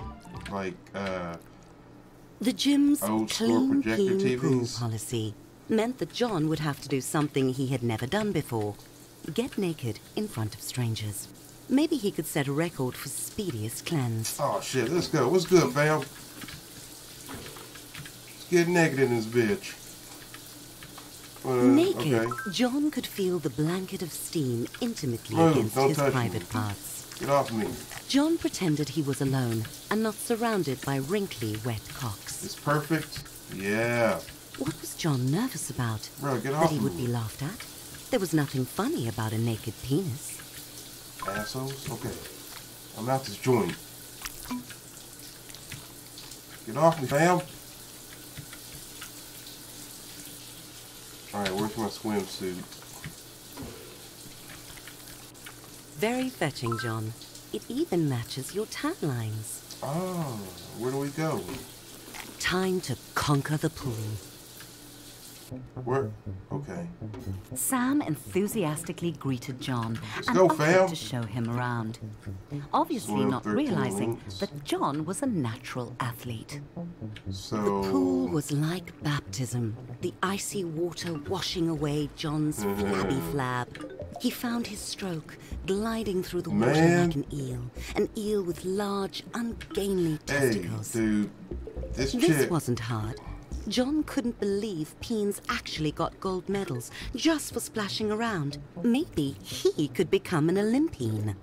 like The gym's old school clean projector peen pool TVs. policy meant that John would have to do something he had never done before. Get naked in front of strangers. Maybe he could set a record for speediest cleanse. Oh shit, let's go. What's good, fam? Let's get naked in this bitch. Naked, Okay. John could feel the blanket of steam intimately Move, against don't his touch private me. parts. Get off me. John pretended he was alone and not surrounded by wrinkly, wet cocks. It's perfect. Yeah. What was John nervous about? Bro, get That off he would me. be laughed at? There was nothing funny about a naked penis. Assholes. Okay. I'm out this joint. Get off me, fam. Alright, where's my swimsuit? Very fetching, John. It even matches your tan lines. Oh, where do we go? Time to conquer the pool. Where? Okay. Sam enthusiastically greeted John and go, offered fam. to show him around. Obviously Swim not 13 realizing links. that John was a natural athlete. So. The pool was like baptism, the icy water washing away John's flabby flab. He found his stroke, gliding through the water Man. like an eel with large, ungainly Hey, testicles. dude. This This chick. wasn't hard. John couldn't believe Peens actually got gold medals just for splashing around. Maybe he could become an Olympian.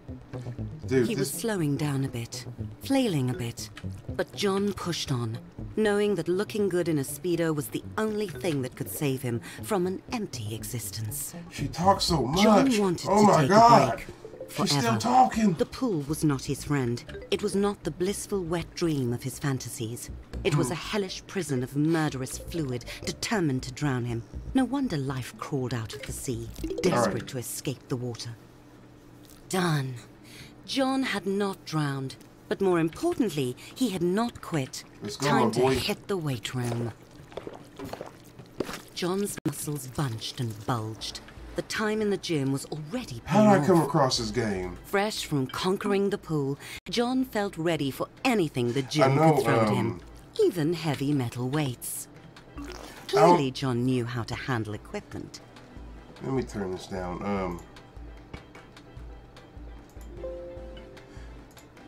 Dude, He was slowing down a bit, flailing a bit. But John pushed on, knowing that looking good in a Speedo was the only thing that could save him from an empty existence. She talks so much. John wanted oh to my take god. a break. She's still Forever. talking. The pool was not his friend. It was not the blissful wet dream of his fantasies. It was a hellish prison of murderous fluid determined to drown him. No wonder life crawled out of the sea, desperate to escape the water. Done. John had not drowned, but more importantly, he had not quit. Let's go, Time my to boy. hit the weight room. John's muscles bunched and bulged. The time in the gym was already How paying did I come off. across this game? Fresh from conquering the pool, John felt ready for anything the gym I know, could throw at him, even heavy metal weights. I'll- Clearly, John knew how to handle equipment. Let me turn this down.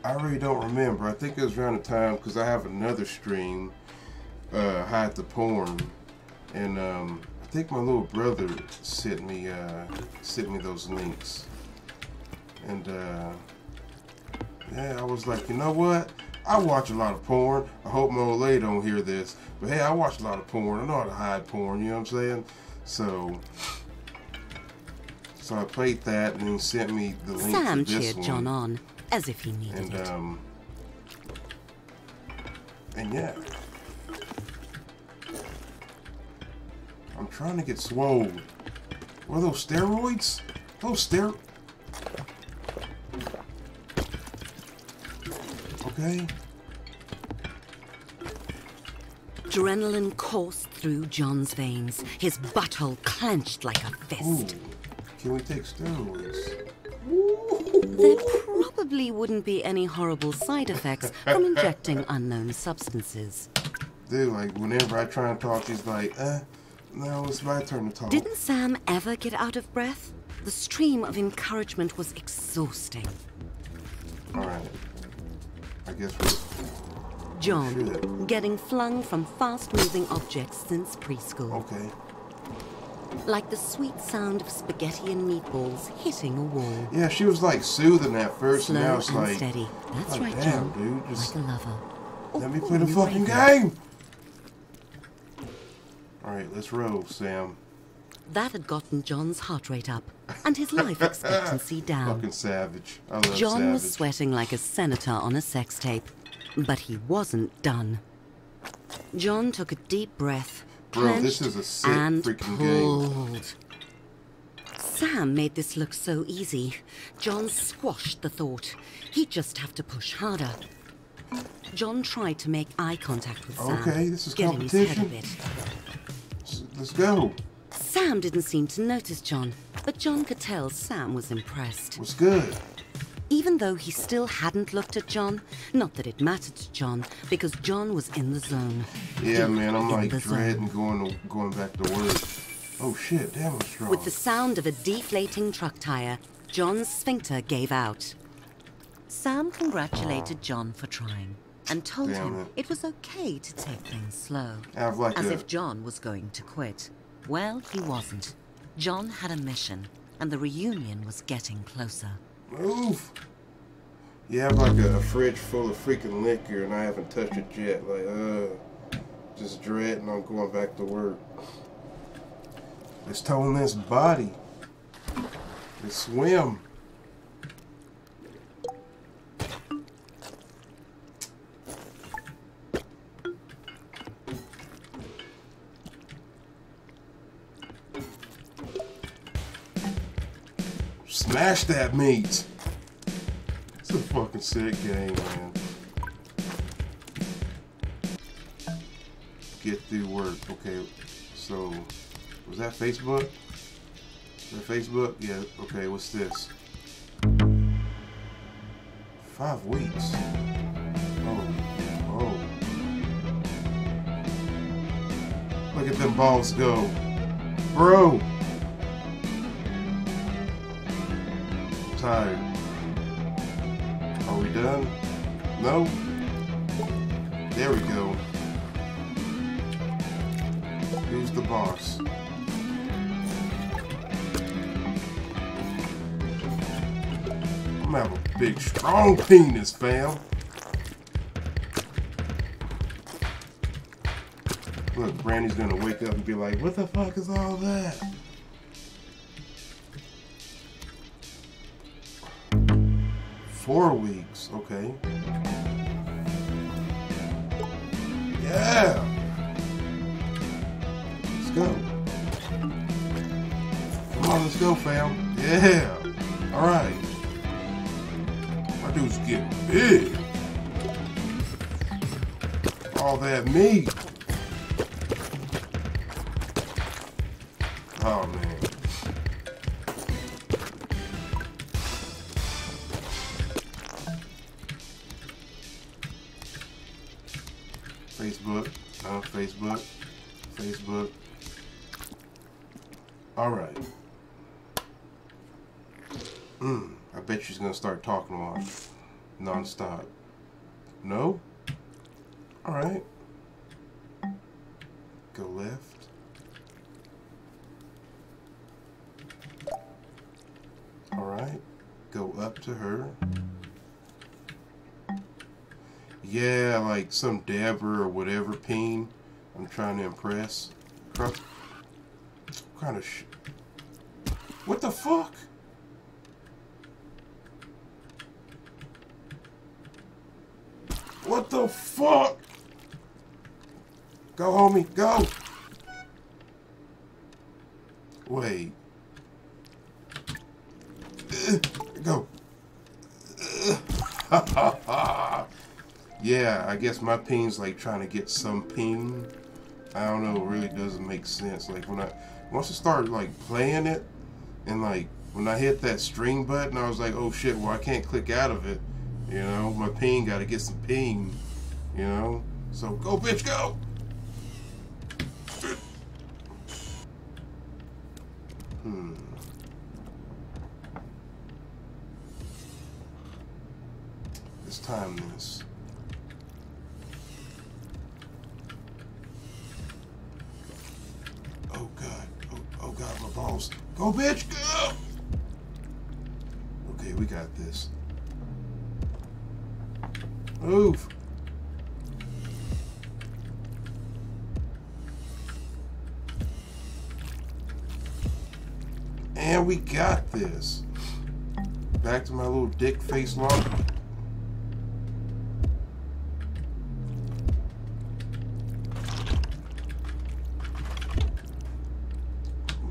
I really don't remember. I think it was around the time because I have another stream, Hide the Porn, and I think my little brother sent me those links, and yeah, I was like, you know what? I watch a lot of porn. I hope my old lady don't hear this, but hey, I watch a lot of porn. I know how to hide porn. You know what I'm saying? So I played that and then sent me the link Sam to this cheered one. John on, as if he needed it. And yeah, I'm trying to get swole. What are those steroids? Okay. Adrenaline coursed through John's veins, his butthole clenched like a Ooh, fist. can we take steroids? There probably wouldn't be any horrible side effects from injecting unknown substances. Dude, like whenever I try and talk, she's like, no, it's my turn to talk. Didn't Sam ever get out of breath? The stream of encouragement was exhausting. Alright. I guess we're... John, getting flung from fast-moving objects since preschool. Okay. Like the sweet sound of spaghetti and meatballs hitting a wall. Yeah, she was like soothing at first, Slow and now it's and like... steady. That's like, right, damn, John. dude, just Like a lover. let me Or play the you fucking Razer. game! Alright, let's roll, Sam. That had gotten John's heart rate up and his life expectancy down. Fucking savage. I love John savage. was sweating like a senator on a sex tape, but he wasn't done. John took a deep breath, Bro, this clenched, is a sick and freaking game. pulled. Sam made this look so easy. John squashed the thought. He'd just have to push harder. John tried to make eye contact with Sam, Okay, this is getting his head a competition. bit. Let's go. Sam didn't seem to notice John. but John could tell Sam was impressed. What's good? Even though he still hadn't looked at John, not that it mattered to John, because John was in the zone. Yeah, man, I'm like dreading going back to work. Oh shit, damn, I'm strong. With the sound of a deflating truck tire, John's sphincter gave out. Sam congratulated John for trying and told him it was okay to take things slow, as if John was going to quit. Well, he wasn't. John had a mission, and the reunion was getting closer. Move! You have like a fridge full of freaking liquor and I haven't touched it yet. Like, just dreading on going back to work. Let's tone this body. Let's swim. Smash that meat. It's a fucking sick game, man. Get through work. Okay, so was that Facebook? Is that Facebook? Yeah, okay, what's this? 5 weeks. Oh. Look at them balls go. Bro! Tired. Are we done? No? There we go. Who's the boss? I'm gonna have a big, strong penis, fam. Look, Brandy's gonna wake up and be like, what the fuck is all that? Four weeks, okay. Yeah! Let's go. Come on, let's go, fam. Yeah! Alright. My dude's getting big. All that meat. Oh, man. Facebook. All right. I bet she's gonna start talking a lot, non-stop. No? All right. Go left. All right. Go up to her. Yeah, like some Deborah or whatever peen I'm trying to impress. What kind of shit? What the fuck? What the fuck? Go, homie, go! Wait. Go. Yeah, I guess my peen's like trying to get some peen. I don't know, it really doesn't make sense. Like once I started like playing it, and like when I hit that string button, I was like, oh shit, well I can't click out of it. You know, my peen gotta get some peen. You know? So go bitch, go! Let's time this. Oh god. Oh god, my balls. Go bitch, go! Okay, we got this. Move! And we got this. Back to my little dick face lock.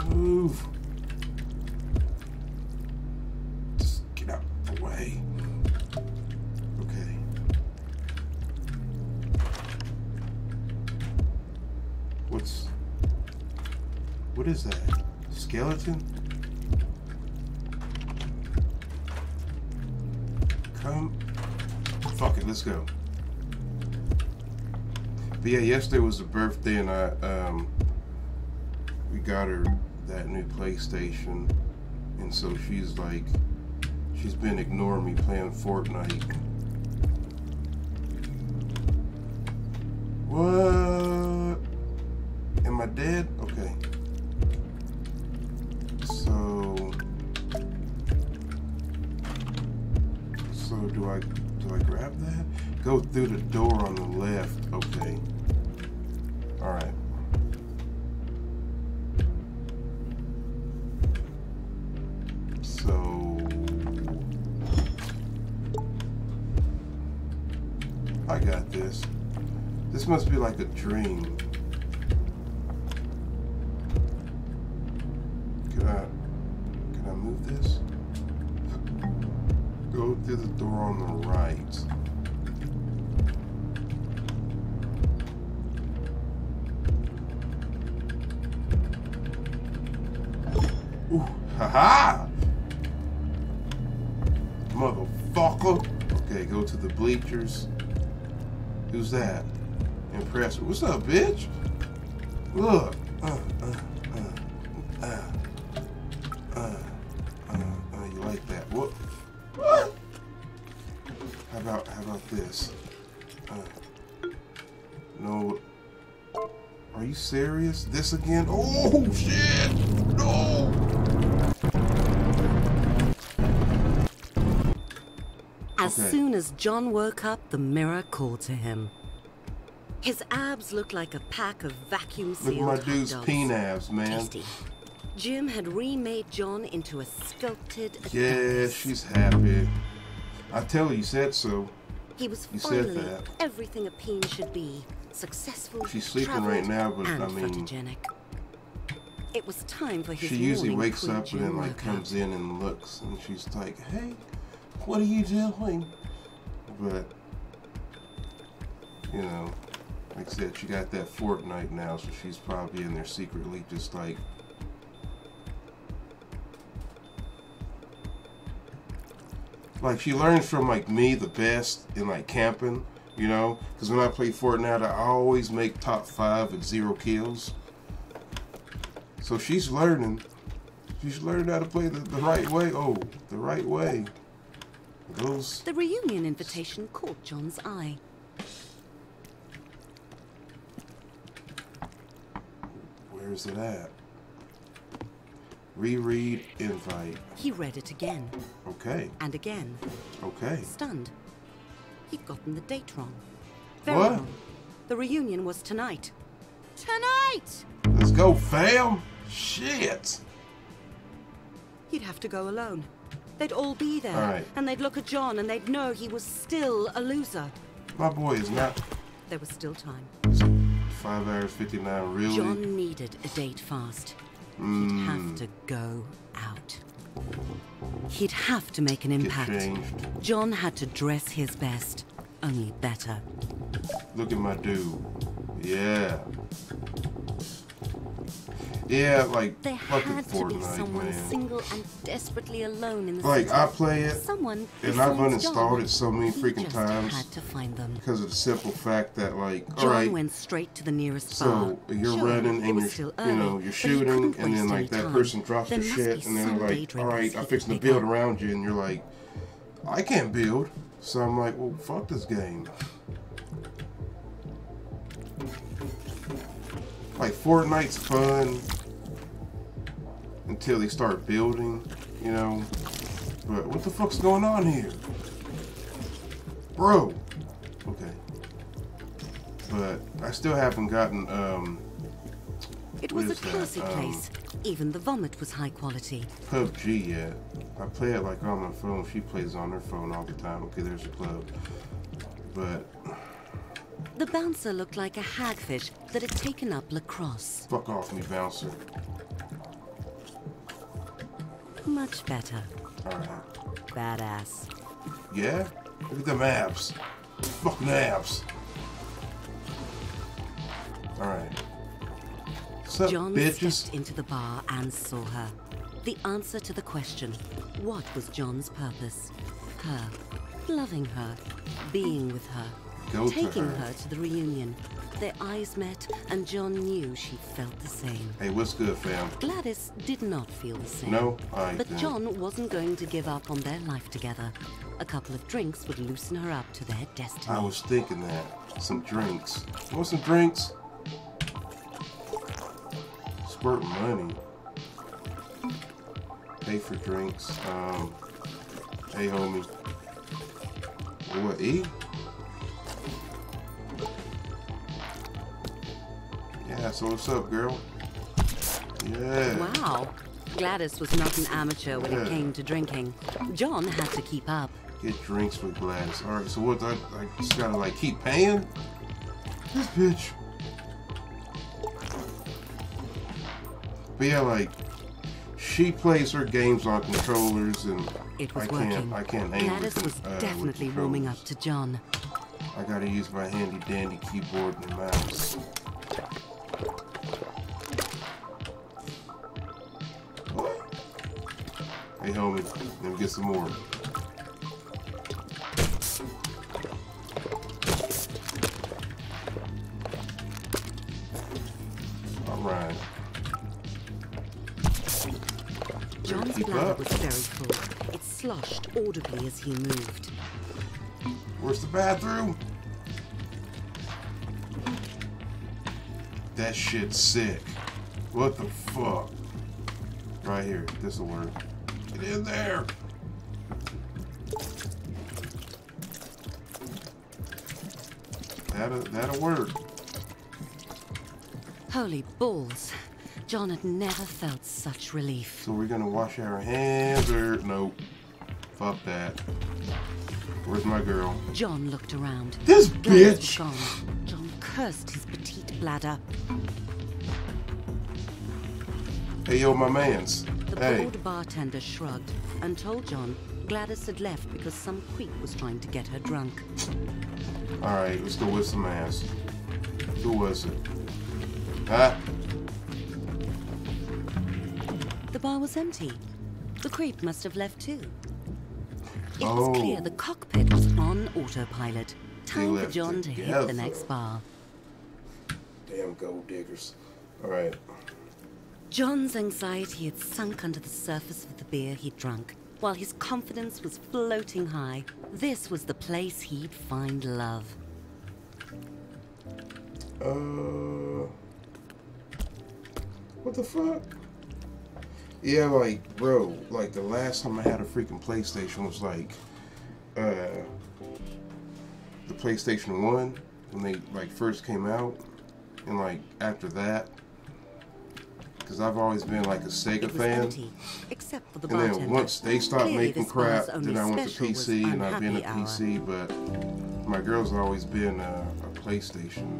Move. Just get out of the way. Okay. What is that? Skeleton? Come. Fuck it, let's go. But yeah, yesterday was her birthday, and we got her that new PlayStation, and so she's like, she's been ignoring me playing Fortnite. What? Am I dead? Okay. So do I grab that? Go through the door on the left. Okay. All right. So I got this. This must be like a dream. Can I move this? Go through the door on the right. Ooh, haha! Motherfucker! Okay, go to the bleachers. Who's that? Impressive. What's up, bitch? Look. You like that? What? What? How about this? No. Are you serious? This again? Oh shit! No! As soon as John woke up, the mirror called to him. His abs looked like a pack of vacuum-sealed Look at my dude's peen-abs, man. Tasty. Jim had remade John into a sculpted Adonis. Yeah, she's happy. I tell her you said so. He was You finally said that. everything a peen should be. Successful, She's sleeping right now, but and I mean, photogenic. It was time for his she usually morning wakes up and then like workout. comes in and looks, and she's like, "Hey, what are you doing?" But you know, like I said, she got that Fortnite now, so she's probably in there secretly, just like. Like, she learns from, like, me, the best, in, like, camping, you know? Because when I play Fortnite, I always make top 5 with 0 kills. So she's learning. She's learning how to play the right way. Oh, the right way. Those... The reunion invitation caught John's eye. Where is it at? Reread invite. He read it again. Okay. And again. Okay. Stunned. He'd gotten the date wrong. Very What? wrong. The reunion was tonight. Tonight! Let's go, fam! Shit! He'd have to go alone. They'd all be there. All right. And they'd look at John and they'd know he was still a loser. My boy is not... There was still time. 5 hours, 59, really? John needed a date fast. He'd have to go out. He'd have to make an impact. changed. John had to dress his best, only better. Look at my dude. Yeah. Yeah, like There fucking had to be Fortnite, someone man. single and desperately alone in the Like, city. I play it, Someone and I've besides uninstalled John. it so many He freaking just times had to find them. because of the simple fact that, like, John alright, went straight to the nearest bar. so you're Sure, running it and was you're, still you early, know, but you're he shooting, couldn't and then waste like any that time. person drops There their must shit, be and then some they're like, daydreamers alright, he I'm could fixing to pick build up. around you, and you're like, I can't build. So I'm like, well, fuck this game. Like, Fortnite's fun until they start building, you know. But what the fuck's going on here? Bro. Okay. But I still haven't gotten, It what was a is that? classy place. Even the vomit was high quality. PUBG yet. I play it like on my phone. She plays on her phone all the time. Okay, there's a club. But The bouncer looked like a hagfish that had taken up lacrosse. fuck off me, bouncer. Much better. Alright. Badass. Yeah? Look at them abs. Fucking abs. Alright. What's up, John bitches? stepped into the bar and saw her. The answer to the question, what was John's purpose? Her. loving her, being with her, taking her to the reunion. Their eyes met, and John knew she felt the same. Hey, what's good, fam? Gladys did not feel the same. No? Alright, but then. John wasn't going to give up on their life together. A couple of drinks would loosen her up to their destiny. I was thinking that. Some drinks. You want some drinks? Squirt money. Pay for drinks. Hey, homie. What, E? Yeah, so what's up, girl? Yeah. Wow. Gladys was not an amateur when it came to drinking. John had to keep up. Get drinks with Gladys. Alright, so what, I just gotta, like, keep paying? This bitch. But yeah, like, she plays her games on controllers, and it was I can't aim Gladys was definitely warming up to John. I gotta use my handy dandy keyboard and mouse. What? Hey homie, let me get some more. Alright. John's bladder was very full. It sloshed audibly as he moved. Where's the bathroom? That shit's sick. What the fuck? Right here. This'll work. Get in there. That'll work. Holy balls. John had never felt such relief. So we're gonna wash our hands or nope. Fuck that. Where's my girl? John looked around. This Gladys was bitch! gone. John cursed his petite bladder. Hey yo, my mans. The Hey. bored bartender shrugged and told John Gladys had left because some creep was trying to get her drunk. Alright, let's go with some ass. Who was it? Huh? The bar was empty. The creep must have left too. It Oh. was clear the cockpit was on autopilot. Time for left John to hit the together. next bar. Damn gold diggers. Alright. John's anxiety had sunk under the surface of the beer he'd drunk, while his confidence was floating high. This was the place he'd find love. What the fuck? Yeah, like, bro, like the last time I had a freaking PlayStation was like, the PlayStation 1, when they like first came out, and like after that, because I've always been like a Sega fan. Empty, except for the And bartender. then once they stopped Clearly making this bar's crap, only then I went to special was PC, and I've been a Unhappy PC, but my girl's always been a PlayStation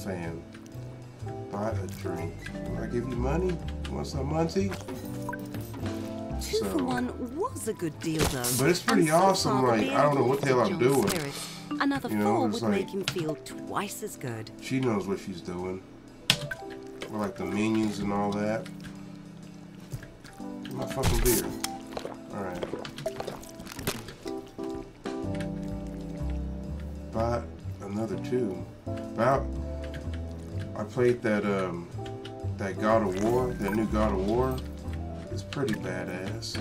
fan. Buy a drink. Will I give you money? You want some money? 2 for 1 was a good deal, though. But it's pretty And so awesome, far, the like, beer I don't know what the hell I'm John's doing. spirits. Another You know, 4 it's would like- make him feel twice as good. She knows what she's doing. Or like the menus and all that. My fucking beer. Alright. Bought another 2. About I played that that God of War, that new God of War. It's pretty badass.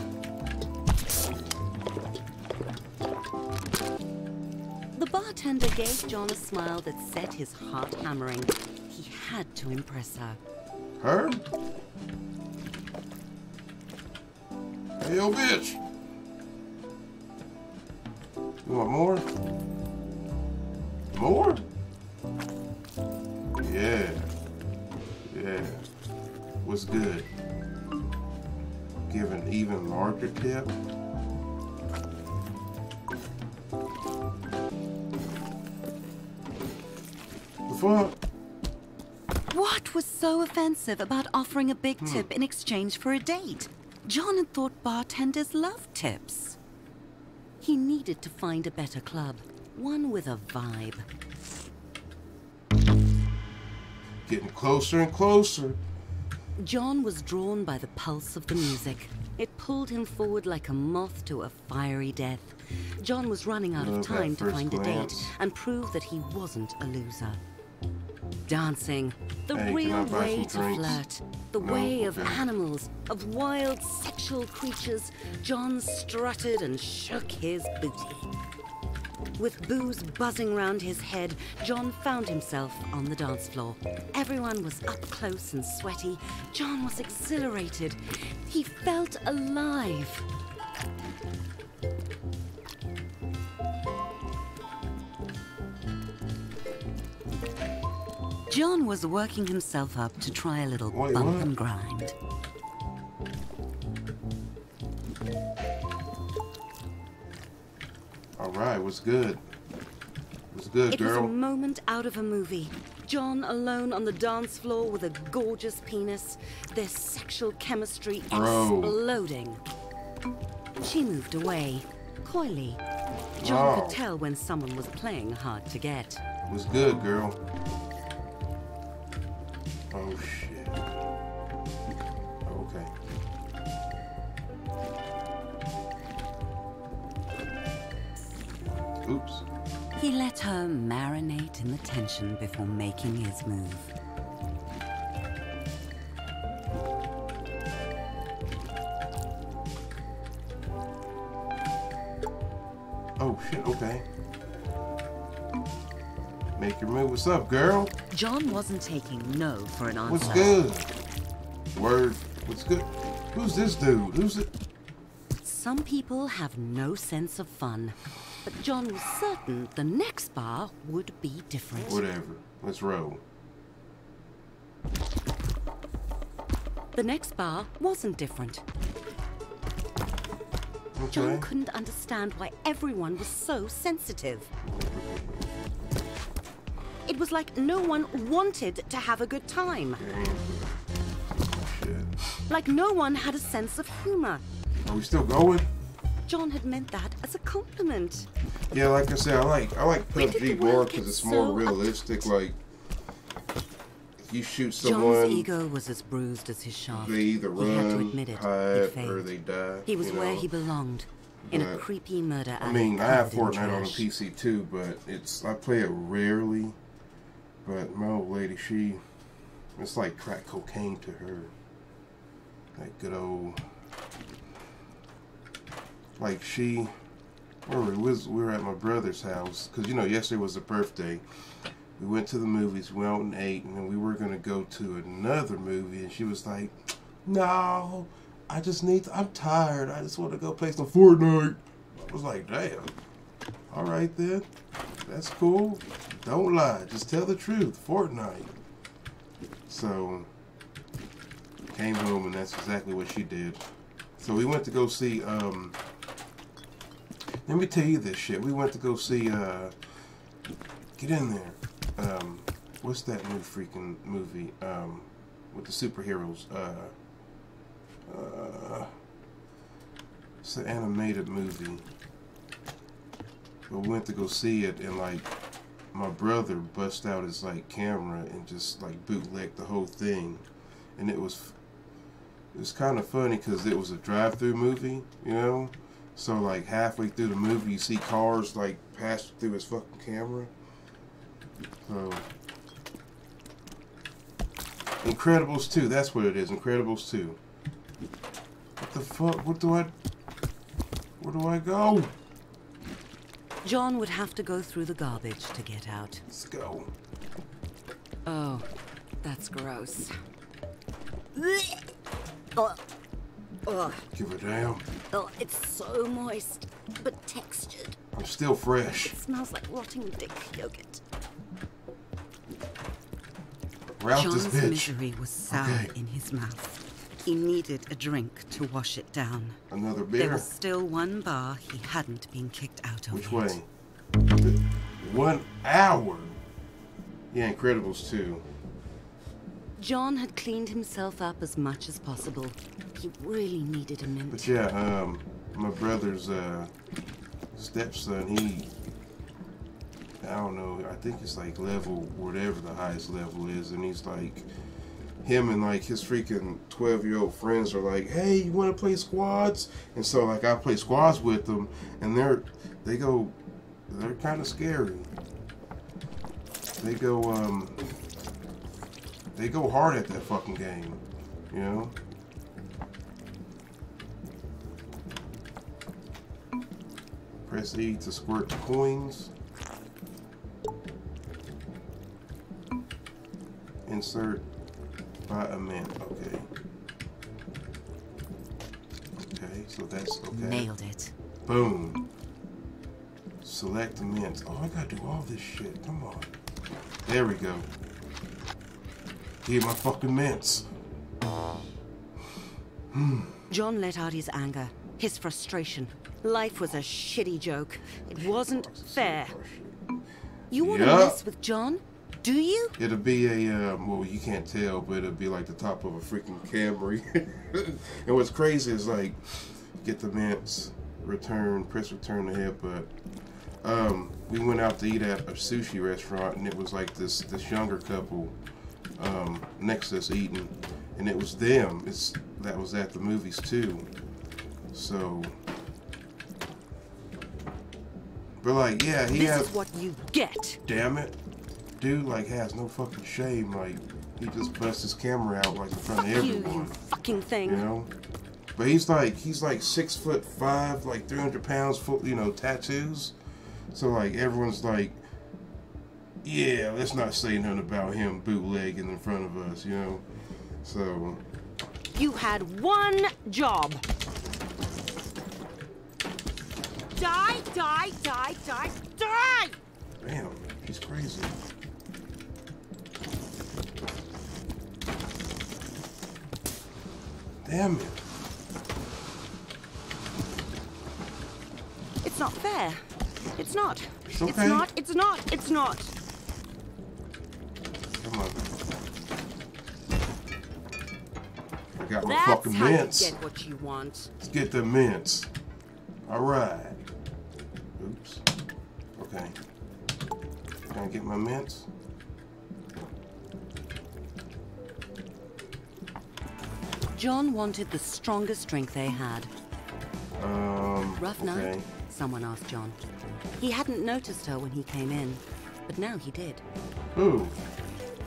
The bartender gave John a smile that set his heart hammering. He had to impress her. Her? Hey, yo, bitch! You want more? More? Yeah. Yeah. What's good? Give an even larger tip? The fuck? What was so offensive about offering a big tip in exchange for a date? John had thought bartenders loved tips. He needed to find a better club, one with a vibe. Getting closer and closer. John was drawn by the pulse of the music. It pulled him forward like a moth to a fiery death. John was running out of time to find a date and prove that he wasn't a loser. Dancing, the real way to flirt, the way of animals, of wild sexual creatures. John strutted and shook his booty. With booze buzzing round his head, John found himself on the dance floor. Everyone was up close and sweaty. John was exhilarated. He felt alive. John was working himself up to try a little bump and grind. All right, what's good? What's good, girl? It was a moment out of a movie. John alone on the dance floor with a gorgeous penis, their sexual chemistry exploding. She moved away, coyly. John could tell when someone was playing hard to get. What's good, girl? Oh, shit. Okay. Oops. He let her marinate in the tension before making his move. Oh, shit, okay. Make your move. What's up, girl? John wasn't taking no for an answer. What's good? Word. What's good? Who's this dude? Who's it? Some people have no sense of fun, but John was certain the next bar would be different. Whatever. Let's roll. The next bar wasn't different. Okay. John couldn't understand why everyone was so sensitive. It was like no one wanted to have a good time. Shit. Like no one had a sense of humor. Are we still going? John had meant that as a compliment. Yeah, like I said, I like PUBG more because it's more realistic. Like, if you shoot someone, John's ego was as bruised as his shaft. they either run, hide, or they die. He was where he belonged, in a creepy murder alley. I mean, I have Fortnite on the PC too, but I play it rarely. But my old lady, it's like crack cocaine to her. Like good old, like we were at my brother's house, because yesterday was a birthday. We went to the movies, we went out and ate, and then we were going to go to another movie, and she was like, no, I'm tired, I just want to go play some Fortnite. I was like, damn, alright then, that's cool, don't lie, just tell the truth, Fortnite. So, came home and that's exactly what she did. So we went to go see, let me tell you this shit. We went to go see, get in there. What's that new freaking movie, with the superheroes? It's an animated movie. But we went to go see it, and like, my brother bust out his like camera and just like bootlegged the whole thing. And it was kind of funny because it was a drive-through movie, So like halfway through the movie, you see cars like pass through his fucking camera. So Incredibles 2, that's what it is. Incredibles 2. What the fuck? Where do I go? John would have to go through the garbage to get out. Let's go. Oh, that's gross. Give a damn. Oh, it's so moist, but textured. I'm still fresh. It smells like rotting dick yogurt. John's misery was sour in his mouth. He needed a drink to wash it down. Another beer? There was still one bar he hadn't been kicked out of. Which way? 1 hour? Yeah, Incredibles 2. John had cleaned himself up as much as possible. He really needed a mint. But yeah, my brother's stepson, I don't know, I think it's like level, whatever the highest level is, and he's like, him and like his freaking 12-year-old friends are like, hey, you want to play squads? And so like I play squads with them, and they're kind of scary. They go hard at that fucking game, you know. Press E to squirt the coins. Insert by a mint. Okay. Okay, so that's okay. Nailed it. Boom. Select the mints. Oh, I gotta do all this shit. Come on. There we go. Get my fucking mints. John let out his anger, his frustration. Life was a shitty joke. It wasn't fair. You want to mess with John? Do you? It'll be a, well, you can't tell, but it'll be like the top of a freaking Camry. And what's crazy is like, get the mints, return, press return to hit, but we went out to eat at a sushi restaurant, and it was like this younger couple next to us eating, and it was them. That was at the movies too. So, but like, yeah, This is what you get. Damn it. Dude like has no fucking shame. Like he just busts his camera out like in front of everyone. You fucking thing. You know? But he's like 6'5", like 300 pounds, full, you know, tattoos. So like everyone's like, yeah, let's not say nothing about him bootlegging in front of us, you know. So you had one job. Die, die, die, die, die! Damn, he's crazy. Damn it. It's not fair. It's not. It's okay. It's not. It's not. It's not. Come on. I got my That's fucking how mints. you get what you want. Let's get the mints. Alright. Oops. Okay. Can I get my mints? John wanted the strongest drink they had. Rough night? Someone asked John. He hadn't noticed her when he came in, but now he did. Who?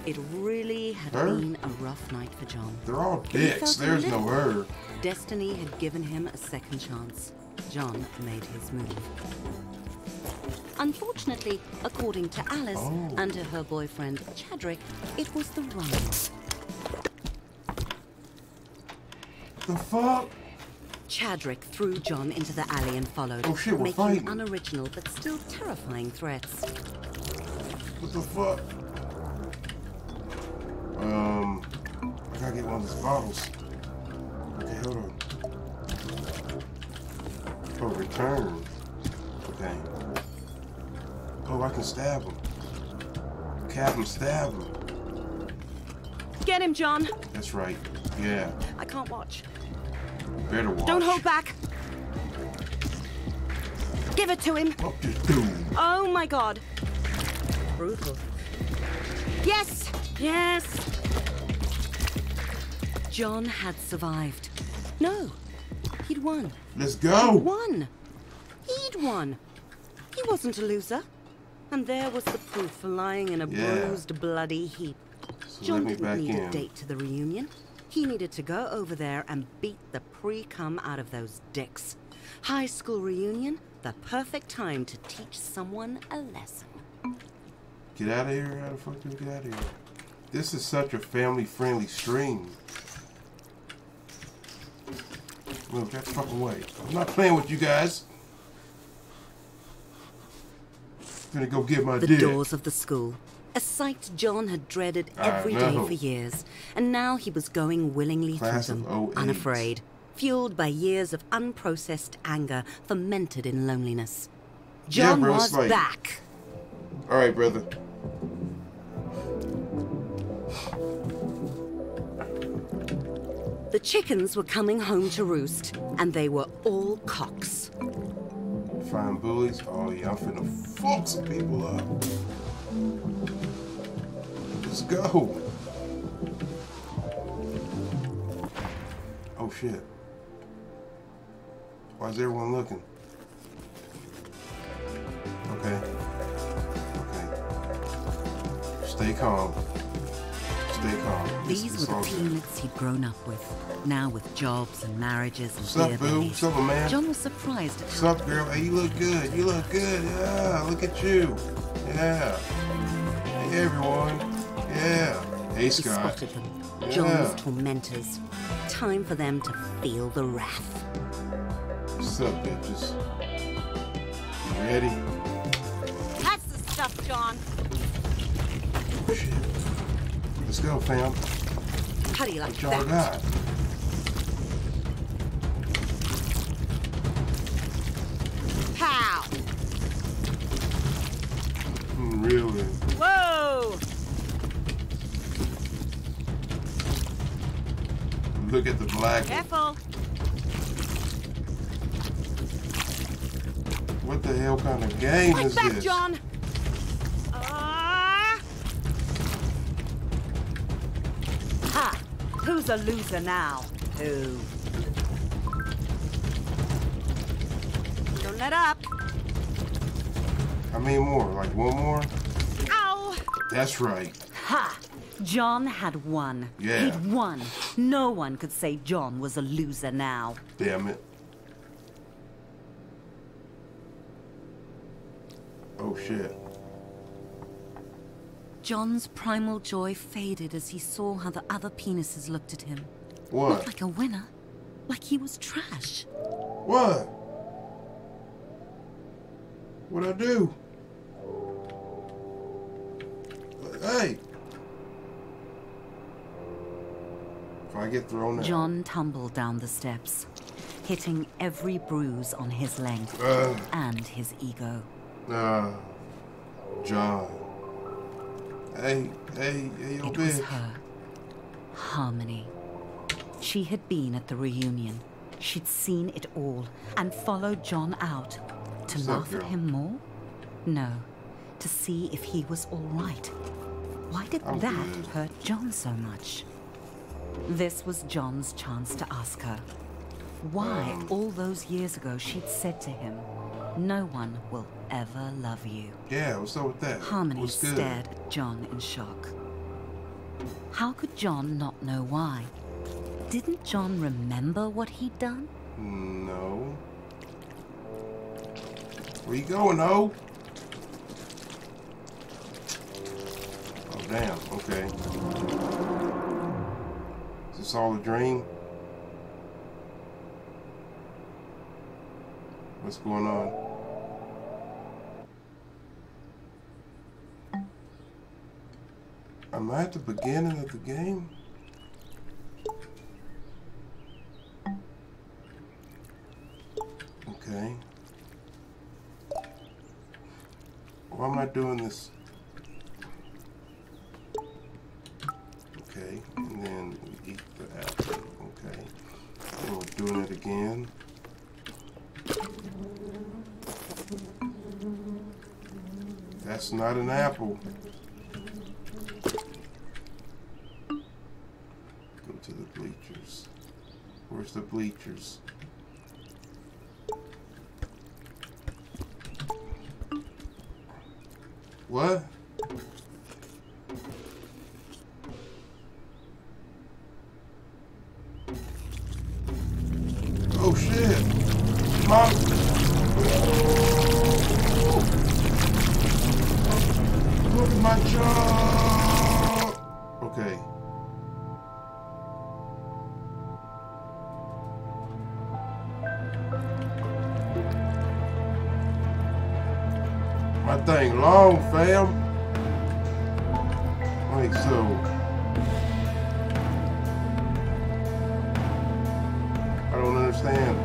It really had been a rough night for John. They're all dicks. There's no her. Destiny had given him a second chance. John made his move. Unfortunately, according to Alice and to her boyfriend Chadrick, it was the wrong one. The fuck? Chadrick threw John into the alley and followed, oh shit, we're making fighting. unoriginal but still terrifying threats. What the fuck? I gotta get one of these bottles. Okay, hold on. Oh, return. Okay. Oh, I can stab him. Captain, stab him. Get him, John. That's right. Yeah. I can't watch. Better watch. Don't hold back. Give it to him. Oh, just boom. Oh my God. Brutal. Yes. Yes. John had survived. No, he'd won. Let's go. He'd won. He'd won. He wasn't a loser. And there was the proof lying in a bruised, bloody heap. So John didn't need a date to the reunion. He needed to go over there and beat the pre-cum out of those dicks. High school reunion, the perfect time to teach someone a lesson. Get out of here. How the fuck do we get out of here? This is such a family-friendly stream. Move that fucking way. I'm not playing with you guys. I'm gonna go get my dick. The doors of the school. A sight John had dreaded every day for years. And now he was going willingly through them, unafraid. Fueled by years of unprocessed anger, fermented in loneliness. John was back. Alright, brother. The chickens were coming home to roost, and they were all cocks. Find bullies? Oh yeah, I'm finna fuck some people up. Let's go. shit. Why is everyone looking? Okay. Stay calm. Stay calm. These were the teammates he'd grown up with. Now with jobs and marriages and What's up, boo? What's up, man? John was surprised at What's up, girl? Hey, you look good. You look good. Yeah, look at you. Yeah. Hey, everyone. Yeah. Hey, He Scott. spotted them. Yeah. John's tormentors. Time for them to feel the wrath. What's up, bitches? You ready? That's the stuff, John. Oh, shit. Let's go, fam. How do you like What y'all that? got? Pow! Really? Whoa! Look at the black. Careful! What the hell kind of game Fight is back, this? John! Ha! Who's a loser now? Who? Don't let up. How many more? Like one more? Ow! That's right. Ha! John had won. Yeah. He'd won. No one could say John was a loser now. Damn it. Oh shit. John's primal joy faded as he saw how the other penises looked at him. What? Not like a winner. Like he was trash. What? What'd I do? Hey! If I get thrown out. John tumbled down the steps, hitting every bruise on his leg and his ego. John. Hey, yo, It was bitch. her, Harmony. She had been at the reunion. She'd seen it all and followed John out. To What's up, laugh at girl? him more? No, to see if he was all right. Why did I'm that good. hurt John so much? This was John's chance to ask her why all those years ago she'd said to him, "No one will ever love you." Yeah, what's up with that? Harmony What's good? stared at John in shock. How could John not know why? Didn't John remember what he'd done? No. Where you going, ho? Oh, damn. Okay. Is this all a dream? What's going on? Am I at the beginning of the game? Okay. Why am I doing this? Okay, and then we eat the apple. Okay. And we're doing it again. That's not an apple. Go to the bleachers. Where's the bleachers? What? Oh shit! Mom! Look at my jaw! Okay. My thing long, fam. Like so. I don't understand.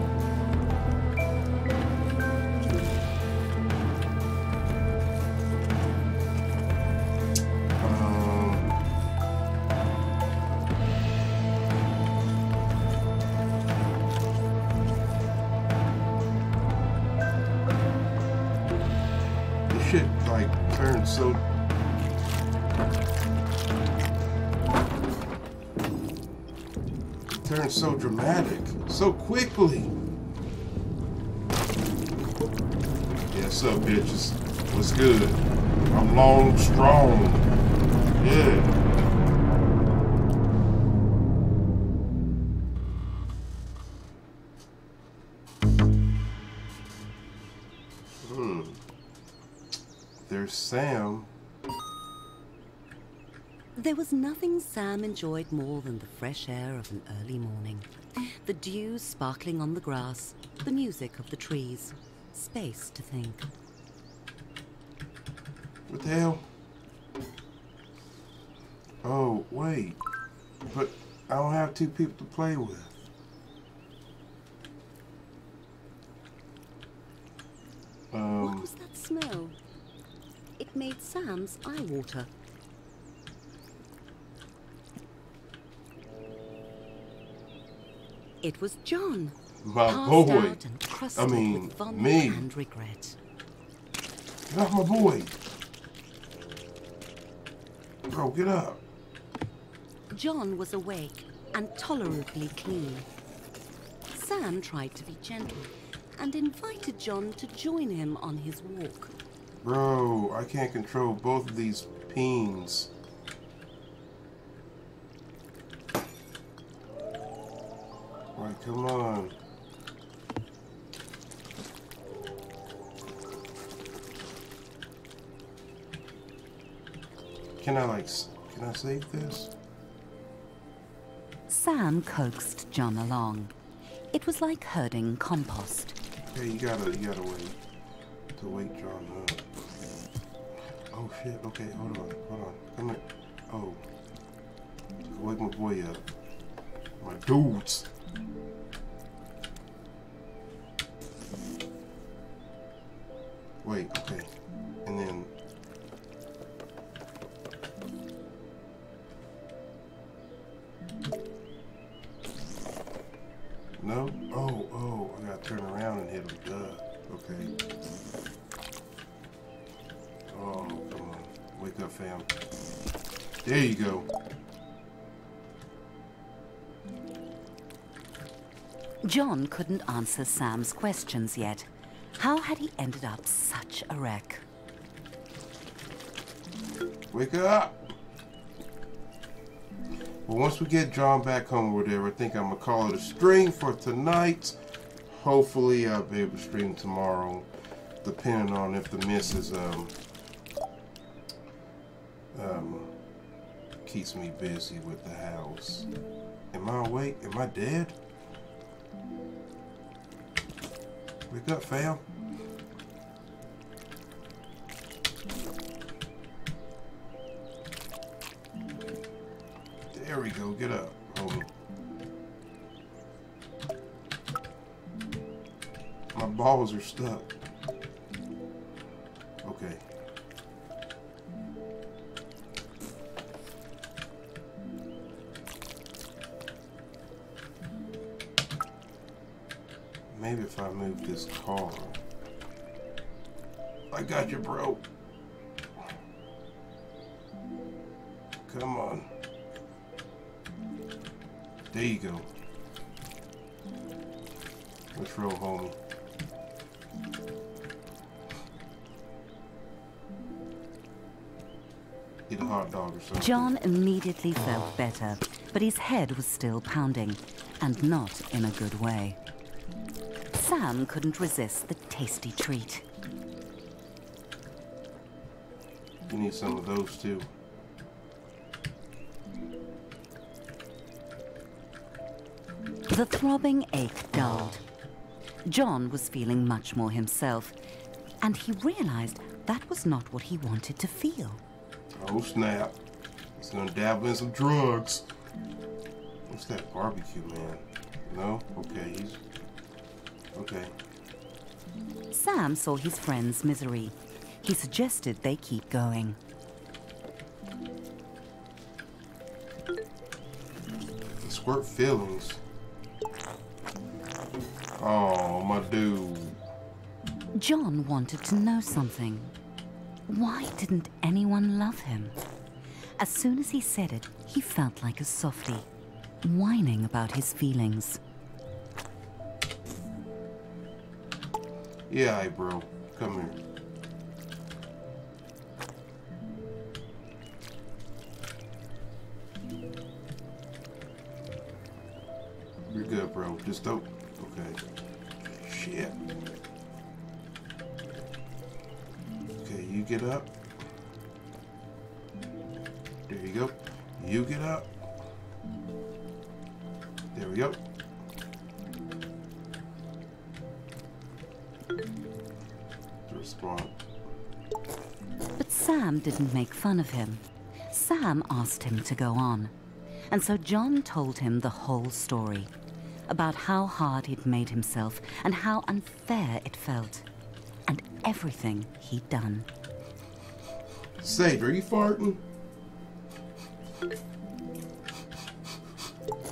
This shit like turns so. turned so dramatic so quickly. Yeah, what's up, bitches? What's good? I'm long, strong. Yeah. There's Sam. There was nothing Sam enjoyed more than the fresh air of an early morning. The dew sparkling on the grass, the music of the trees, space to think. What the hell? Oh, wait. But I don't have two people to play with. What was that smell? It made Sam's eye water. It was John. My passed boy. out and crusted with vomit me. and regret. Get off my boy. Bro, get up. John was awake and tolerably clean. Sam tried to be gentle and invited John to join him on his walk. Bro, I can't control both of these peens. Alright, come on. Can I save this? Sam coaxed John along. It was like herding compost. Okay, you gotta wait. To wake John up. Oh shit, okay, hold on. Come here. Oh. Wake my boy up. My dudes. Wait, okay. And then no? Oh, I gotta turn around and hit him. Duh. Okay. Oh, come on. Wake up, fam. There you go. John couldn't answer Sam's questions yet. How had he ended up such a wreck? Wake up! Well, once we get John back home or whatever, I think I'm gonna call it a stream for tonight. Hopefully, I'll be able to stream tomorrow, depending on if the missus keeps me busy with the house. Am I awake? Am I dead? Wake up, fam. There we go. Get up, homie. My balls are stuck. Okay. Maybe if I move this car. I got you, bro. Come on. There you go. Let's roll, homie. Eat a hot dog or something. John immediately felt better, but his head was still pounding, and not in a good way. Sam couldn't resist the tasty treat. You need some of those too. The throbbing ache dulled. John was feeling much more himself, and he realized that was not what he wanted to feel. Oh snap. He's gonna dabble in some drugs. What's that barbecue, man? No? Okay, he's... Okay. Sam saw his friend's misery. He suggested they keep going. Squirt feelings. Oh, my dude. John wanted to know something. Why didn't anyone love him? As soon as he said it, he felt like a softie. whining about his feelings. Yeah, hey, bro. Come here. You're good, bro. Just don't. Okay. Shit. Okay, you get up. There you go. You get up. There we go. Respond. But Sam didn't make fun of him. Sam asked him to go on. And so John told him the whole story. About how hard he'd made himself and how unfair it felt. And everything he'd done. Sage, are you farting?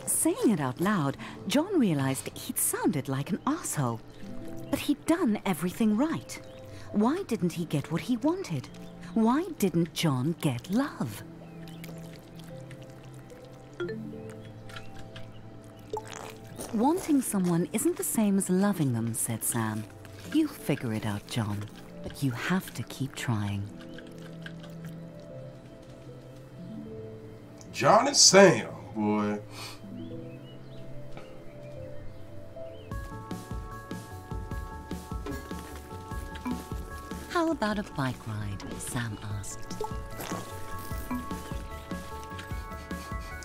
Saying it out loud, John realized he'd sounded like an asshole. But he'd done everything right. Why didn't he get what he wanted? Why didn't John get love? Wanting someone isn't the same as loving them, said Sam. You'll figure it out, John. But you have to keep trying. John and Sam, boy. How about a bike ride? Sam asked.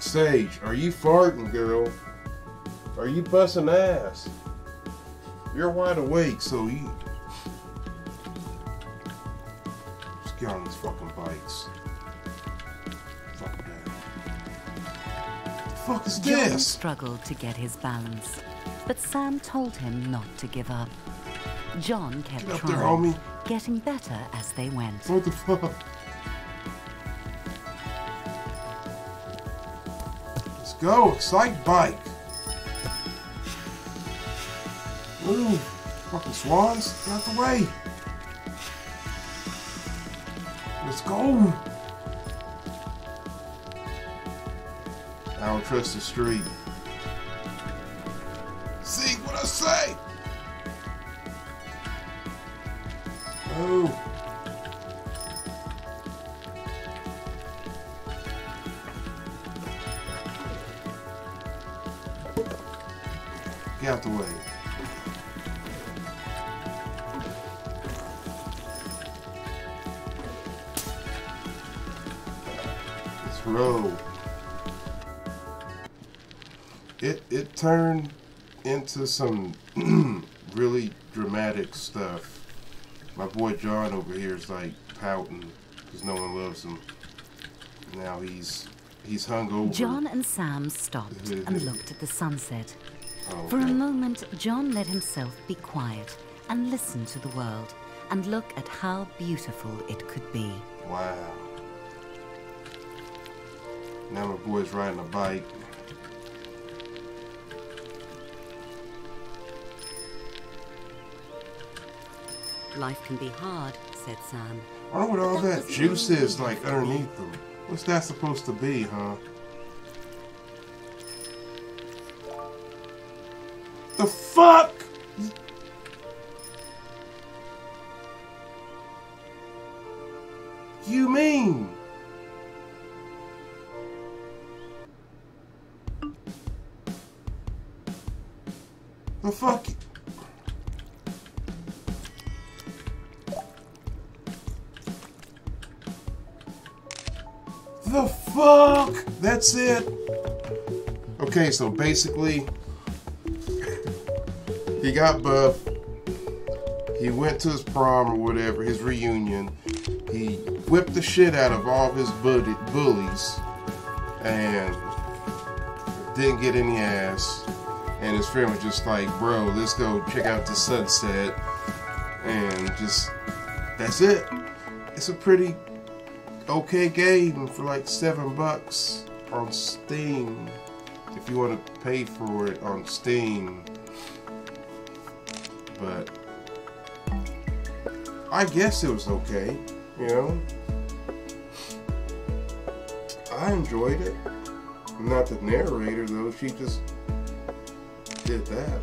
Sage, are you farting, girl? Are you busting ass? You're wide awake, so you... Just get on these fucking bikes. Fuck that. The fuck is John this? struggled to get his balance, but Sam told him not to give up. John kept Get up trying, there, homie. getting better as they went. What the fuck? Let's go, excite bike. Move, fucking swans, get out the way. Let's go. I don't trust the street. See what I say? Oh. Get out the way. Let's roll. It turned into some really dramatic stuff. My boy John over here is like pouting because no one loves him. Now he's hungover. John and Sam stopped and looked at the sunset. Oh, For a okay. moment, John let himself be quiet and listen to the world and look at how beautiful it could be. Wow. Now my boy's riding a bike. Life can be hard, said Sam. I wonder what all that juice is like underneath them. What's that supposed to be, huh? The fuck? You mean? The fuck? The fuck? That's it? Okay, so basically, he got buff. He went to his prom or whatever, his reunion. He whipped the shit out of all his bullies and didn't get any ass. And his friend was just like, bro, let's go check out the sunset. And just, that's it. It's a pretty okay game for like $7 on Steam. If you want to pay for it on Steam. But I guess it was okay, you know. I enjoyed it. Not the narrator though, she just did that.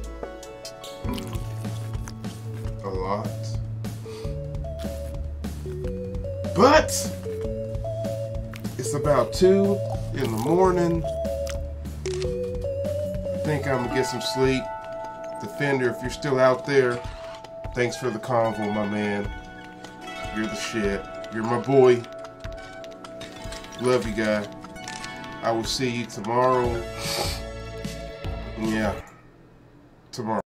A lot. But it's about 2 in the morning. I think I'm gonna get some sleep. Defender, if you're still out there, thanks for the convo, my man. You're the shit. You're my boy. Love you, guy. I will see you tomorrow. Yeah, tomorrow.